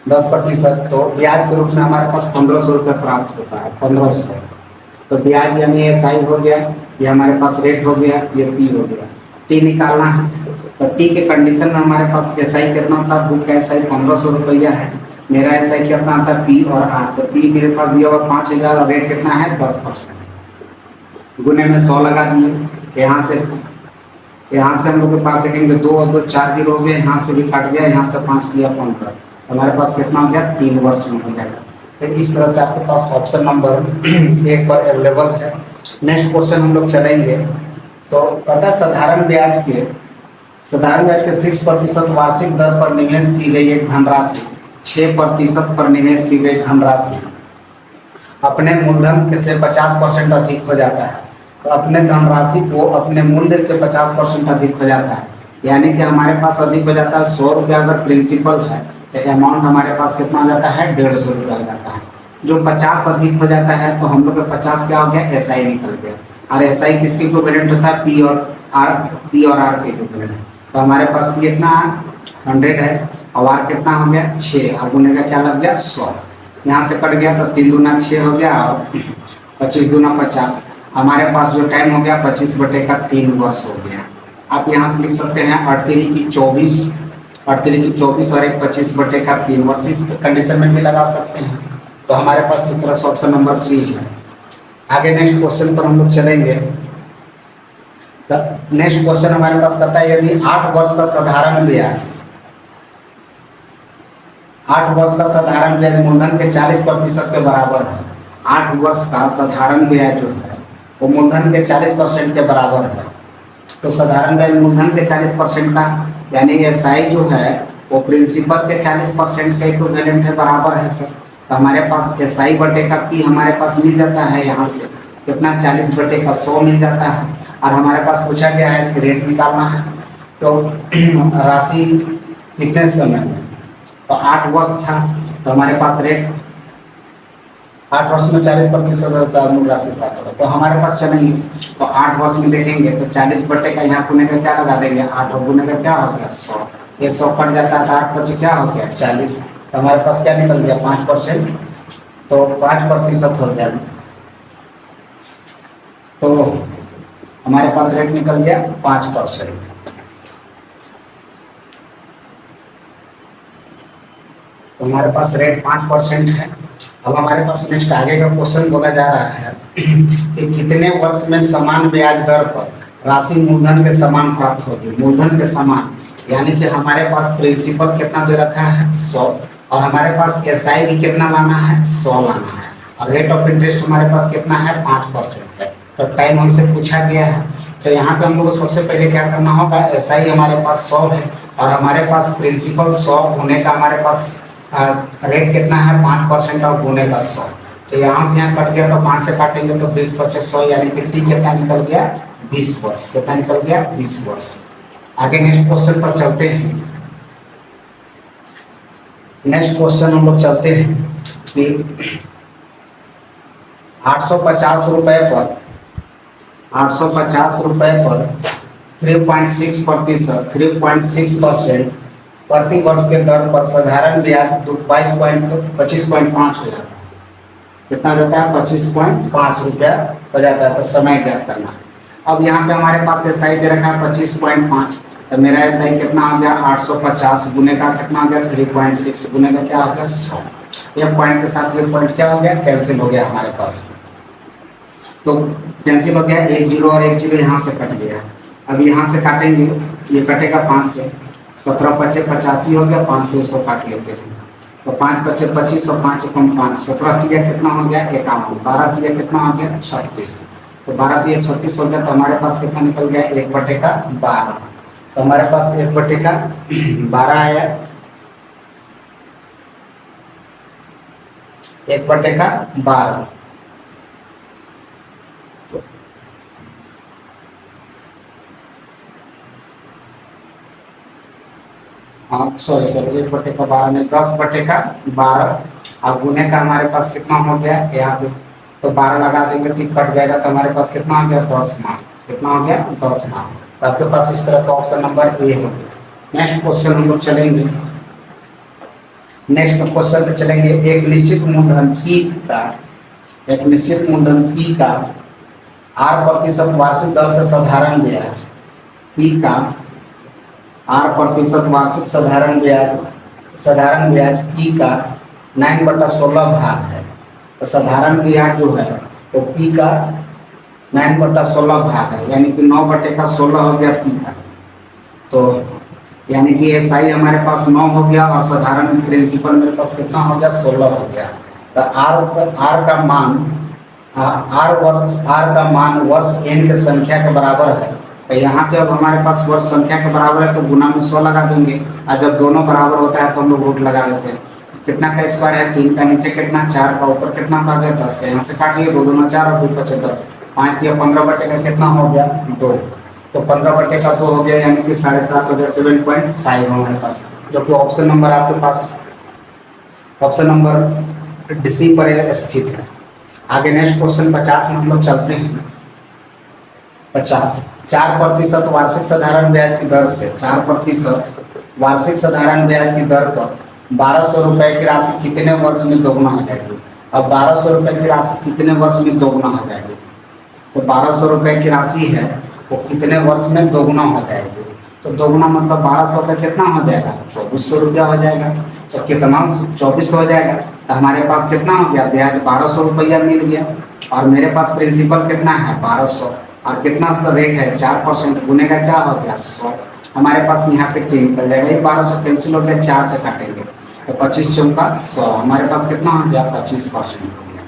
10%, तो ब्याज के रूप में हमारे पास 1,500 रुपये प्राप्त होता है, 1,500। तो ब्याज यानी SI हो गया, ये हमारे पास रेट हो गया, ये P हो गया, T निकालना है। तो T के कंडीशन में हमारे पास SI कितना था, बुक का SI 1,500 रुपया है, मेरा SI कितना था P और R। तो P मेरे पास दिया हुआ 5,000 और रेट कितना है 10%, गुने में 100 लगा दिए। यहाँ से हम लोग के पास देखेंगे 2 और 2 4 0 हो गए, यहाँ से भी कट गया, यहाँ से 5 दिया 15, हमारे पास कितना हो गया, 3 वर्ष में हो जाएगा। तो इस तरह से आपके पास ऑप्शन नंबर 1 पर अवेलेबल है। नेक्स्ट क्वेश्चन हम लोग चलेंगे। तो कहता साधारण ब्याज के 6% वार्षिक दर पर निवेश की गई एक धनराशि, 6% पर निवेश की गई धनराशि अपने मूलधन से 50% अधिक हो जाता है। तो अपने धनराशि को अपने मूल्य से 50% अधिक हो जाता है, यानी कि हमारे पास अधिक हो जाता है 100 रुपया अगर प्रिंसिपल है, तो अमाउंट हमारे पास कितना हो जाता है 150 रुपया हो जाता है। जो 50 अधिक हो जाता है तो हम लोग का 50 क्या हो गया, SI निकल गया, और SI किसके इक्विवेलेंट होता है, P और R के इक्विवेलेंट। तो हमारे पास कितना 100 है, और R कितना हो गया 6, और गुने का क्या लग गया 100, यहाँ से कट गया, तो 3 दूना 6 हो गया, और 25 दूना 50, हमारे पास जो टाइम हो गया 25/3 वर्ष हो गया। आप यहाँ से लिख सकते हैं 8 की 24 और एक 25/3 वर्ष, इस कंडीशन में भी लगा सकते हैं। तो हमारे पास इस तरह से ऑप्शन नंबर C है। आगे नेक्स्ट क्वेश्चन पर हम लोग चलेंगे। नेक्स्ट क्वेश्चन हमारे पास कहता है यदि 8 वर्ष का साधारण ब्याज 8 वर्ष का साधारण ब्याज मूलधन के 40% के बराबर है। 8 वर्ष का साधारण ब्याज जो है वो मूलधन के 40% के बराबर है। तो साधारण ब्याज मूलधन के 40% का यानी एसआई जो है वो प्रिंसिपल के 40% के इक्विवेलेंट है, बराबर है सर। तो हमारे पास एसआई बटे का पी हमारे पास मिल जाता है, यहाँ से कितना 40 बटे का 100 मिल जाता है। और हमारे पास पूछा गया है कि रेट निकालना है, तो राशि कितने समय में, तो 8 वर्ष था, तो हमारे पास रेट 8 वर्ष में 40% का मूल राशि प्राप्त होगा। तो हमारे पास चलेंगे तो 8 वर्ष में देखेंगे तो 40 बटे का यहाँ गुने का क्या लगा देंगे, 8 और गुने का क्या हो गया 100, ये 100 कट जाता है, 8 बचे क्या हो गया 40, तो हमारे पास क्या निकल गया 5%, तो 5% हो गया। तो हमारे पास रेट निकल गया 5%। तो हमारे पास रेट 5% है। अब हमारे पास नेक्स्ट आगे का क्वेश्चन बोला जा रहा है कि कितने वर्ष में समान ब्याज दर पर राशि मूलधन के समान प्राप्त होगी। मूलधन के समान यानी कि हमारे पास प्रिंसिपल कितना दे रखा है 100, और हमारे पास एसआई भी कितना लाना है 100 लाना है, और रेट ऑफ इंटरेस्ट हमारे पास कितना है 5% है। तो टाइम हमसे पूछा गया है, तो यहाँ पे हम लोग को सबसे पहले क्या करना होगा, एसआई हमारे पास 100 है और हमारे पास प्रिंसिपल 100 होने का हमारे पास रेट कितना है 5% और गुने का 100। तो यहाँ से यहाँ कट गया तो 5 से काटेंगे तो 20 × 100 यानी कि टी कितना निकल गया 20 वर्ष। कितना निकल गया 20 वर्ष। आगे नेक्स्ट क्वेश्चन पर चलते हैं। नेक्स्ट क्वेश्चन हम लोग चलते हैं कि 850 रुपए पर 3.6% प्रति वर्ष के दर पर साधारण ब्याज 25.5 हो जाता है। कितना जाता है 25.5 रुपया हो जाता है। तो समय ज्ञात करना है। अब यहाँ पे हमारे पास एसआई दे रखा है 25.5, तो मेरा एसआई कितना हो गया 850 गुने का कितना हो गया 3.6 गुने का क्या हो गया 100। ये पॉइंट के साथ ये पॉइंट क्या हो गया कैंसिल हो गया हमारे पास, तो कैंसिल हो गया 1 0 और 1 0 यहाँ से कट गया। अब यहाँ से काटेंगे, ये कटेगा 5 से, 17 × 5 = 85 हो गया, 5 से इसको काट लेते हैं। तो 5 × 5 = 25 और 5 × 5 17 तिया कितना हो गया 51, 12 तिया कितना हो गया 36, तो 12 तिया 36 हो गया। तो हमारे पास कितना निकल गया 1/12। तो हमारे पास 1/12 आया, 1/12। हाँ सॉरी 1/12 नहीं 10/12 और गुने का हमारे पास कितना हो गया यहाँ पे, तो 12 लगा देंगे तो कट जाएगा। तो हमारे पास कितना हो गया 10 मार्क। कितना हो गया 10 मार्क। तो आपके पास इस तरह का ऑप्शन नंबर ए हो। नेक्स्ट क्वेश्चन हम लोग चलेंगे। नेक्स्ट क्वेश्चन पे चलेंगे। एक निश्चित मूलधन P का 8% वार्षिक दर से साधारण ब्याज P का 8% वार्षिक साधारण ब्याज P का 9/16 भाग है। तो साधारण ब्याज जो है वो P का 9/16 भाग है, यानी कि 9/16 हो गया P का। तो यानी कि एसआई हमारे पास 9 हो गया और साधारण प्रिंसिपल मेरे पास कितना हो गया 16 हो गया। तो R का मान वर्ष n के संख्या के बराबर है। तो यहाँ पे अब हमारे पास वर्ष संख्या के बराबर है तो गुना में 100 लगा देंगे, और जब दोनों बराबर होता है तो हम लोग रूट लगा देते हैं। कितना का स्क्वायर है 3 का, नीचे कितना 4 का, ऊपर कितना पड़ गया 10 का। यहाँ से काट लिए 2 दूना 4 और 2 × 10, 5 या 15 बटे का कितना हो गया 2, तो 15 बटे का 2 हो गया, यानी कि 7.5 हो गया 7.5 हमारे पास, जो कि ऑप्शन नंबर आपके पास ऑप्शन नंबर डी पर स्थित है। आगे नेक्स्ट क्वेश्चन 50 में हम लोग चलते हैं। 50 4% वार्षिक साधारण ब्याज की दर से 4% वार्षिक साधारण ब्याज की दर पर 1200 रुपए की राशि कितने वर्ष में दोगुना हो जाएगी। अब 1200 रुपए की राशि कितने वर्ष में दोगुना हो जाएगी, तो 1200 रुपए की राशि है वो कितने वर्ष में दोगुना हो जाएगी। तो दोगुना मतलब 1200 का कितना हो जाएगा 2400 रुपया हो जाएगा। तो कितना 24 हो जाएगा, तो हमारे पास कितना हो गया ब्याज 1200 रुपया मिल गया, और मेरे पास प्रिंसिपल कितना है 1200, और कितना सा रेट है 4%, गुने का क्या हो गया 100, हमारे पास यहाँ पे 3 निकल जाएगा। ये 1200 कैंसिल हो गया, 4 से काटेंगे तो 25 चौका 100, हमारे पास कितना हो गया 25% हो गया।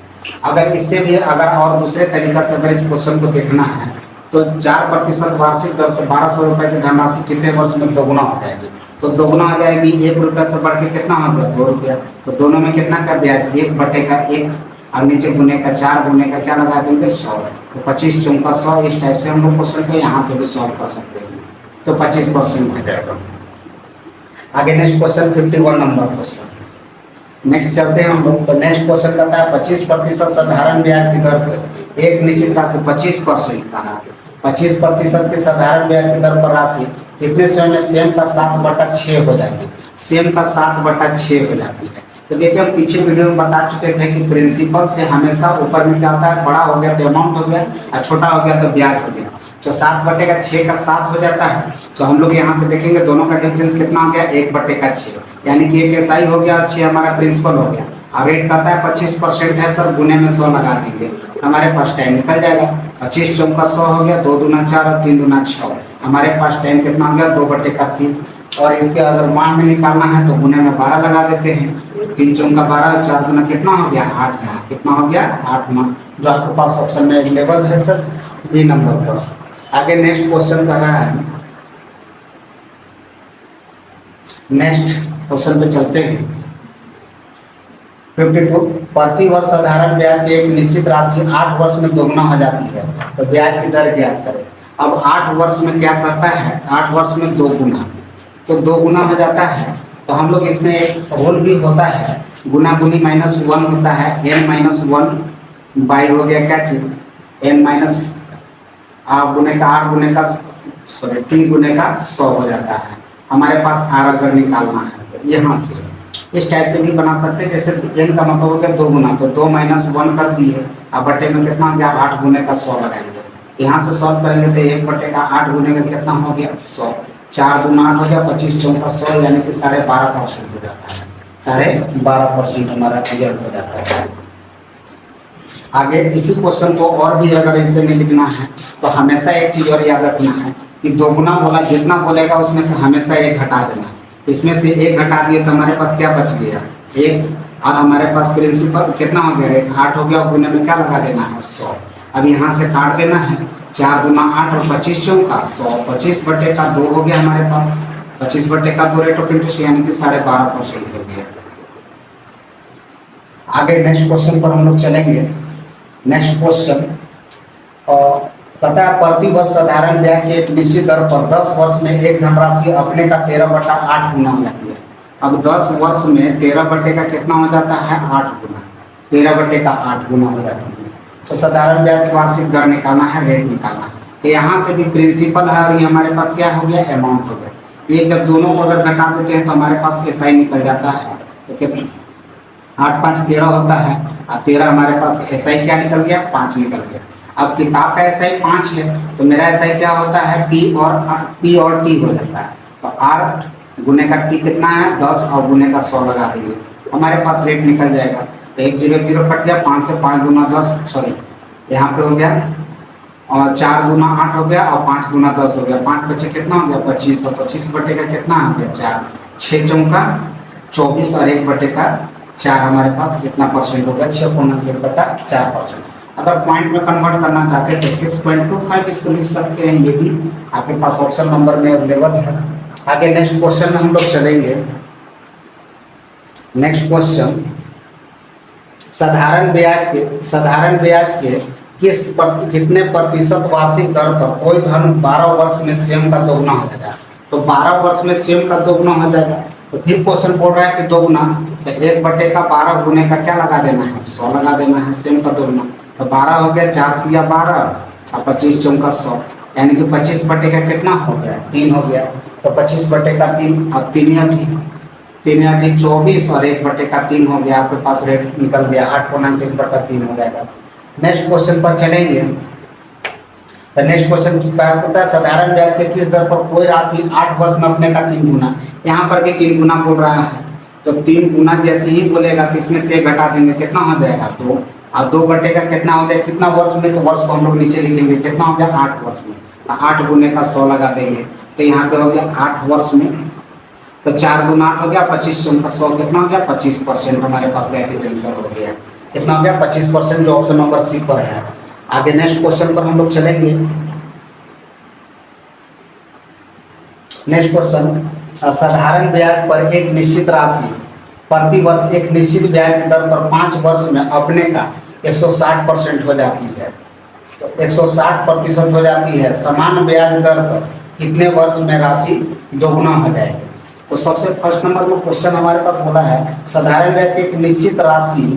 अगर इससे भी अगर और दूसरे तरीका से अगर इस क्वेश्चन को देखना है तो 4% वार्षिक दर से 1200 रुपये की धनराशि कितने वर्ष में दोगुना हो जाएगी, तो दोगुना हो जाएगी 1 रुपये से बढ़ के कितना हो गया 2 रुपया, तो दोनों में कितना कर दिया 1/1 और नीचे गुने का 4 गुने का क्या लगा देंगे 100, तो 25 चौका 100। इस टाइप से हम लोग क्वेश्चन को यहाँ से भी सॉल्व कर सकते हैं, तो 25% हो जाएगा। आगे next question 51 number question next चलते हैं हम लोग। तो नेक्स्ट क्वेश्चन कहता है 25% साधारण ब्याज की दर पर एक निश्चित राशि 25% का 25% की साधारण ब्याज की दर पर राशि कितने समय में सेम का 7/6 हो जाती है, सेम का 7/6 हो जाती है। तो देखिए हम पीछे वीडियो में बता चुके थे कि प्रिंसिपल से हमेशा ऊपर में क्या होता है, बड़ा हो गया तो अमाउंट हो गया और छोटा हो गया तो ब्याज हो गया, तो 7/6 का 7 हो जाता है। तो हम लोग यहाँ से देखेंगे दोनों का डिफरेंस कितना हो गया 1/6, यानी कि 1 एसआई हो गया और 6 हमारा प्रिंसिपल हो गया। और रेट कहता है 25% है सर, गुने में 100 लगा दीजिए, हमारे पास टाइम निकल जाएगा। 25 चौका 100 हो गया, 2 दूना 4 और 3 दूना 6, हमारे पास टाइम कितना हो गया 2/3। और इसके अगर मान में निकालना है तो गुने में 12 लगा देते हैं, 3 चौका 12, 4 दूना कितना हो गया 8, यहाँ कितना हो गया 8 मान, जो आपके पास ऑप्शन में अवेलेबल है सर बी नंबर पर। आगे नेक्स्ट क्वेश्चन कर रहा है, नेक्स्ट क्वेश्चन पे चलते हैं। 52 प्रति वर्ष साधारण ब्याज की एक निश्चित राशि 8 वर्ष में दोगुना हो जाती है, तो ब्याज की दर ज्ञात करें। अब 8 वर्ष में क्या कहता है, 8 वर्ष में 2 गुना, तो 2 गुना हो जाता है। तो हम लोग इसमें एक रूल भी होता है, गुना गुनी -1 होता है, n-1 बाई हो गया क्या चीज n- आप गुने का 8 गुने का सॉरी 3 गुने का 100 हो जाता है। हमारे पास r अगर निकालना है तो यहाँ से इस टाइप से भी बना सकते हैं, जैसे n का मतलब हो गया 2 गुना, तो 2 - 1 कर दिए, अब बटे में कितना हो गया 8 गुने का 100 लगाएंगे, यहाँ से सॉल्व करेंगे तो 1/8 गुने का कितना हो गया 100, 4 दूना 8 हो गया, 25 चौका 100, यानी कि 12.5% हो जाता है, 12.5% हमारा रिजल्ट हो जाता है। आगे इसी क्वेश्चन को और भी अगर इससे नहीं लिखना है तो हमेशा एक चीज और याद रखना है कि दोगुना बोला, जितना बोलेगा उसमें से हमेशा 1 घटा देना, इसमें से 1 घटा दिए तो हमारे पास क्या बच गया 1, और हमारे पास प्रिंसिपल कितना हो गया 8 हो गया, गुने में क्या लगा देना है 100। अब यहाँ से काट देना है, 4 दूना 8 और 25 चौका 100, 25/2 हो गया हमारे पास, 25/2 रेट ऑफ इंटरेस्ट यानी कि 12.5% हो गया। आगे नेक्स्ट क्वेश्चन पर हम लोग चलेंगे। नेक्स्ट क्वेश्चन पता है प्रति वर्ष साधारण ब्याज की एक निश्चित दर पर 10 वर्ष में एक धनराशि अपने का 13/8 गुना हो जाती है। अब 10 वर्ष में 13 का कितना हो जाता है 8 गुना, 13/8 गुना हो जाती है। तो साधारण ब्याज की वार्षिक दर निकालना है, रेट निकालना है, तो यहाँ से भी प्रिंसिपल है और ये हमारे पास क्या हो गया अमाउंट हो गया। ये जब दोनों को अगर घटा देते हैं तो हमारे पास एसआई निकल जाता है, तो कितना 8 5 13 होता है, और 13 हमारे पास एसआई क्या निकल गया 5 निकल गया। अब किताब का एसआई 5 है तो मेरा एसआई क्या होता है पी और टी हो जाता है, तो 8 गुने का टी कितना है 10 और गुने का 100 लगा देंगे, हमारे पास रेट निकल जाएगा। तो 1 0 0 कट गया, 5 से 5 दूना 10, सॉरी यहाँ पे हो गया, और 4 दूना 8 हो गया और 5 दूना 10 हो गया, 5 बचे कितना हो गया 25, और 25/का कितना हो गया 4, 6 चौका 24 और 1/4 हमारे पास कितना परसेंट हो गया 6.1/4%। अगर पॉइंट में कन्वर्ट करना चाहते हैं तो 6.25 इसको लिख सकते हैं, ये भी आपके पास ऑप्शन नंबर में अवेलेबल है। आगे नेक्स्ट क्वेश्चन में हम लोग चलेंगे। नेक्स्ट क्वेश्चन साधारण ब्याज के कितने प्रतिशत वार्षिक दर पर कोई धन 12 वर्ष में सेम का दोगुना हो जाएगा, तो 12 वर्ष में सेम का दोगुना हो जाएगा। तो फिर क्वेश्चन बोल रहा है कि दोगुना, तो 1/12 गुने का क्या लगा देना है 100 लगा देना है, सेम का दोगुना, तो 12 हो गया, 4 तिया 12 और 25 चौका 100, यानी कि 25/का कितना हो गया 3 हो गया, तो 25/3, अब 3 या 24 और 1/3 हो गया, आपके पास रेट निकल गया 8.1/3 हो जाएगा। नेक्स्ट क्वेश्चन पर चलेंगे। तो नेक्स्ट क्वेश्चन क्या होता है साधारण ब्याज के किस दर पर कोई राशि 8 वर्ष में अपने का 3 गुना, यहाँ पर भी 3 गुना बोल रहा है, तो 3 गुना जैसे ही बोलेगा तो इसमें से घटा देंगे कितना हो जाएगा 2, और 2 का कितना हो गया, कितना वर्ष में, तो वर्ष को हम लोग नीचे लिखेंगे, कितना हो गया 8 वर्ष में, 8 गुने का 100 लगा देंगे, तो यहाँ पे हो गया 8 वर्ष में, तो 4 दूना 8 हो गया, 25 उनका 100 कितना हो गया 25% हमारे पास दैट इज आंसर हो गया। कितना हो गया 25%, जो ऑप्शन नंबर सी पर है। आगे नेक्स्ट क्वेश्चन पर हम लोग चलेंगे। नेक्स्ट क्वेश्चन, साधारण ब्याज पर एक निश्चित राशि प्रति वर्ष एक निश्चित ब्याज की दर पर 5 वर्ष में अपने का 160% हो जाती है। तो 160% हो जाती है, समान ब्याज दर पर कितने वर्ष में राशि दोगुना हो जाएगी। तो सबसे फर्स्ट नंबर में क्वेश्चन हमारे पास बोला है साधारण ब्याज की एक निश्चित राशि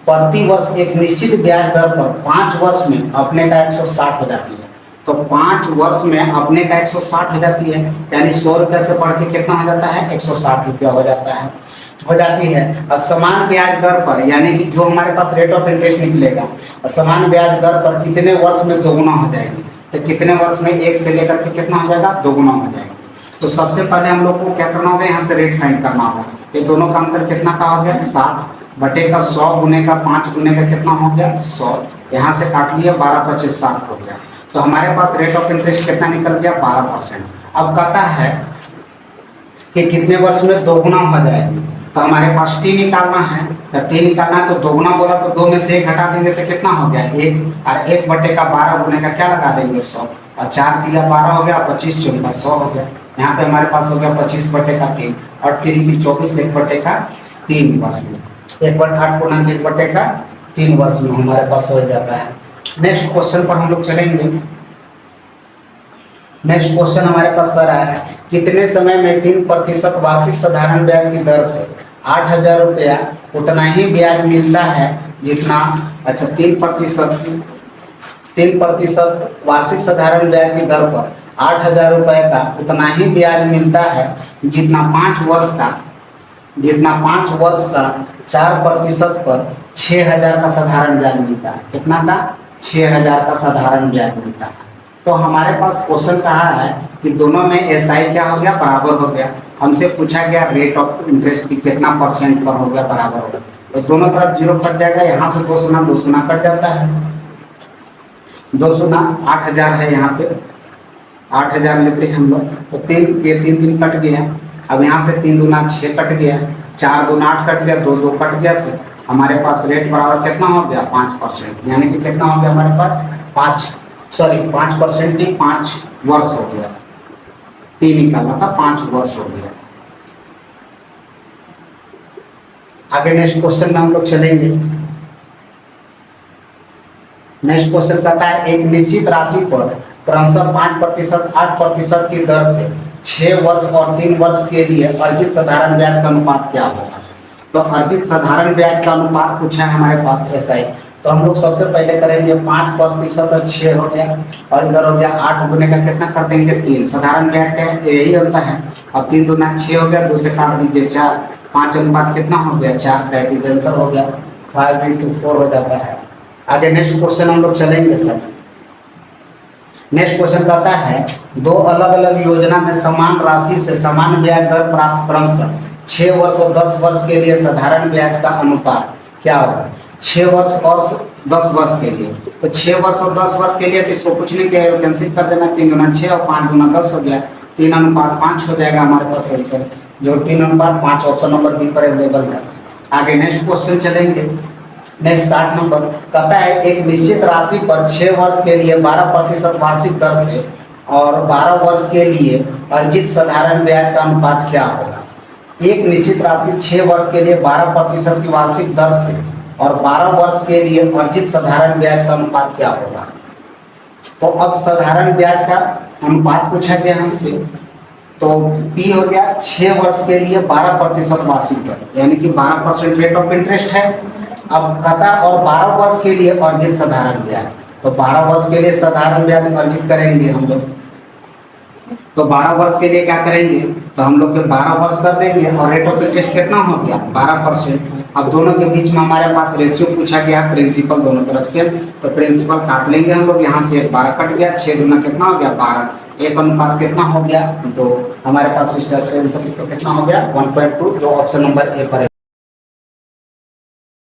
प्रति वर्ष एक निश्चित ब्याज दर पर 5 वर्ष में अपने का 160 हो जाती है। तो 5 वर्ष में अपने का 160 हो जाती है, यानी 100 रुपये से बढ़ के कितना हो जाता है 160 रुपया हो जाता है, हो जाती है। और समान ब्याज दर पर, यानी कि जो हमारे पास रेट ऑफ इंटरेस्ट निकलेगा, समान ब्याज दर पर कितने वर्ष में दोगुना हो जाएगी। तो कितने वर्ष में, 1 से लेकर के कितना हो जाएगा, दोगुना हो जाएगा। तो सबसे पहले हम लोग को क्या करना होगा, यहाँ से रेट फाइंड करना होगा। ये दोनों का अंतर कितना का हो गया 60 बटे का 100 गुने का 5 गुने का कितना हो गया 100, यहाँ से काट लिया 12 25 60 हो गया। तो हमारे पास रेट ऑफ इंटरेस्ट कितना निकल गया 12%। अब कहता है कि कितने वर्ष में दोगुना हो जाएगी, तो हमारे पास टी निकालना है। तो टी निकालना है तो दोगुना बोला तो 2 में से 1 हटा देंगे तो कितना हो गया 1, और 1 बटे का 12 गुने का क्या लगा देंगे 100, और 4 किया 12 हो गया, 25 चौका 100 हो गया। यहाँ पे हमारे पास हो गया 25 बटे का 3 और 3 की 24 1 बटे का 3 वर्ष में, 1/8 पूर्णांक 1 बटे का 3 वर्ष में हमारे पास हो जाता है। नेक्स्ट क्वेश्चन पर हम लोग चलेंगे। नेक्स्ट क्वेश्चन हमारे पास कर रहा है कितने समय में 3% वार्षिक साधारण ब्याज की दर से 8,000 रुपया उतना ही ब्याज मिलता है जितना, अच्छा 3% वार्षिक साधारण ब्याज की दर पर 8,000 रुपये का उतना ही ब्याज मिलता है जितना 5 वर्ष का 4% पर 6,000 का साधारण ब्याज मिलता है। कितना का 6,000 का साधारण ब्याज मिलता है। तो हमारे पास क्वेश्चन कहा है कि दोनों में एसआई क्या हो गया बराबर हो गया। हमसे पूछा गया रेट ऑफ इंटरेस्ट की कितना % पर हो गया बराबर हो गया, तो दोनों तरफ 0 कट जाएगा, यहाँ से 2 सुना कट जाता है, 2 सुना 8,000 है, यहाँ पे 8,000 लेते हैं हम लोग, तो 3 कट गया। अब यहाँ से 3 दूना 6 कट गया, 4 दूना 8 कट गया, 2 कट गया से हमारे पास रेट बराबर कितना हो गया 5%, यानी कि कितना हो गया हमारे पास 5% नहीं 5 वर्ष हो गया, 3 निकालना था 5 वर्ष हो गया। आगे नेक्स्ट क्वेश्चन में हम लोग चलेंगे। नेक्स्ट क्वेश्चन कहता है एक निश्चित राशि पर क्रमशः 5%, 8% की दर से 6 वर्ष और 3 वर्ष के लिए अर्जित साधारण ब्याज का अनुपात क्या होगा। तो अर्जित साधारण ब्याज का अनुपात पूछा है हमारे पास एसआई। तो हम लोग सबसे पहले करेंगे 5% और 6 हो गया, और इधर हो गया 8 गुने का कितना कर देंगे 3, साधारण ब्याज का यही होता है। अब 3 दूना 6 हो गया, 2 से काट दीजिए 4, 5 अनुपात कितना हो गया 4, दैट इज आंसर हो गया 5:4 हो जाता है। आगे नेक्स्ट क्वेश्चन हम लोग चलेंगे सर। नेक्स्ट क्वेश्चन कहता है 2 अलग अलग योजना में समान राशि से समान ब्याज दर प्राप्त क्रमशः 6 वर्ष और 10 वर्ष के लिए साधारण ब्याज का अनुपात क्या होगा। 6 वर्ष और 10 वर्ष के लिए, तो 6 वर्ष और 10 वर्ष के लिए तो इसको कुछ नहीं किया, कैंसिल कर देना, 3 गुना 6 और 5 गुना 10 हो गया, 3:5 हो जाएगा हमारे पास आंसर, जो 3:5 ऑप्शन नंबर बी पर अवेलेबल है। आगे नेक्स्ट क्वेश्चन चलेंगे। नेक्स्ट 60 नंबर कहता है एक निश्चित राशि पर 6 वर्ष के लिए 12% वार्षिक दर से और 12 वर्ष के लिए अर्जित साधारण ब्याज का अनुपात क्या होगा। एक निश्चित राशि 6 वर्ष के लिए 12% की वार्षिक दर से और 12 वर्ष के लिए अर्जित साधारण ब्याज का अनुपात क्या होगा। तो अब साधारण ब्याज का अनुपात पूछा गया हमसे, तो P हो गया 6 वर्ष के लिए 12% वार्षिक दर, यानी कि 12% रेट ऑफ इंटरेस्ट है। अब कहता और 12 वर्ष के लिए अर्जित साधारण ब्याज, तो 12 वर्ष के लिए साधारण ब्याज अर्जित करेंगे हम लोग, तो 12 वर्ष के लिए क्या करेंगे, तो हम लोग के 12 वर्ष कर देंगे और रेट ऑफ इंटरेस्ट कितना हो गया 12%। अब दोनों के बीच में हमारे पास रेशियो पूछा गया प्रिंसिपल दोनों तरफ से, तो प्रिंसिपल काट लेंगे हम लोग, यहाँ से 12 कट गया, 6 दूना कितना हो गया 12, 1 अनुपात कितना हो गया 2, हमारे पास इस टाइप से आंसर इसका कितना हो गया 1.2, जो ऑप्शन नंबर ए पर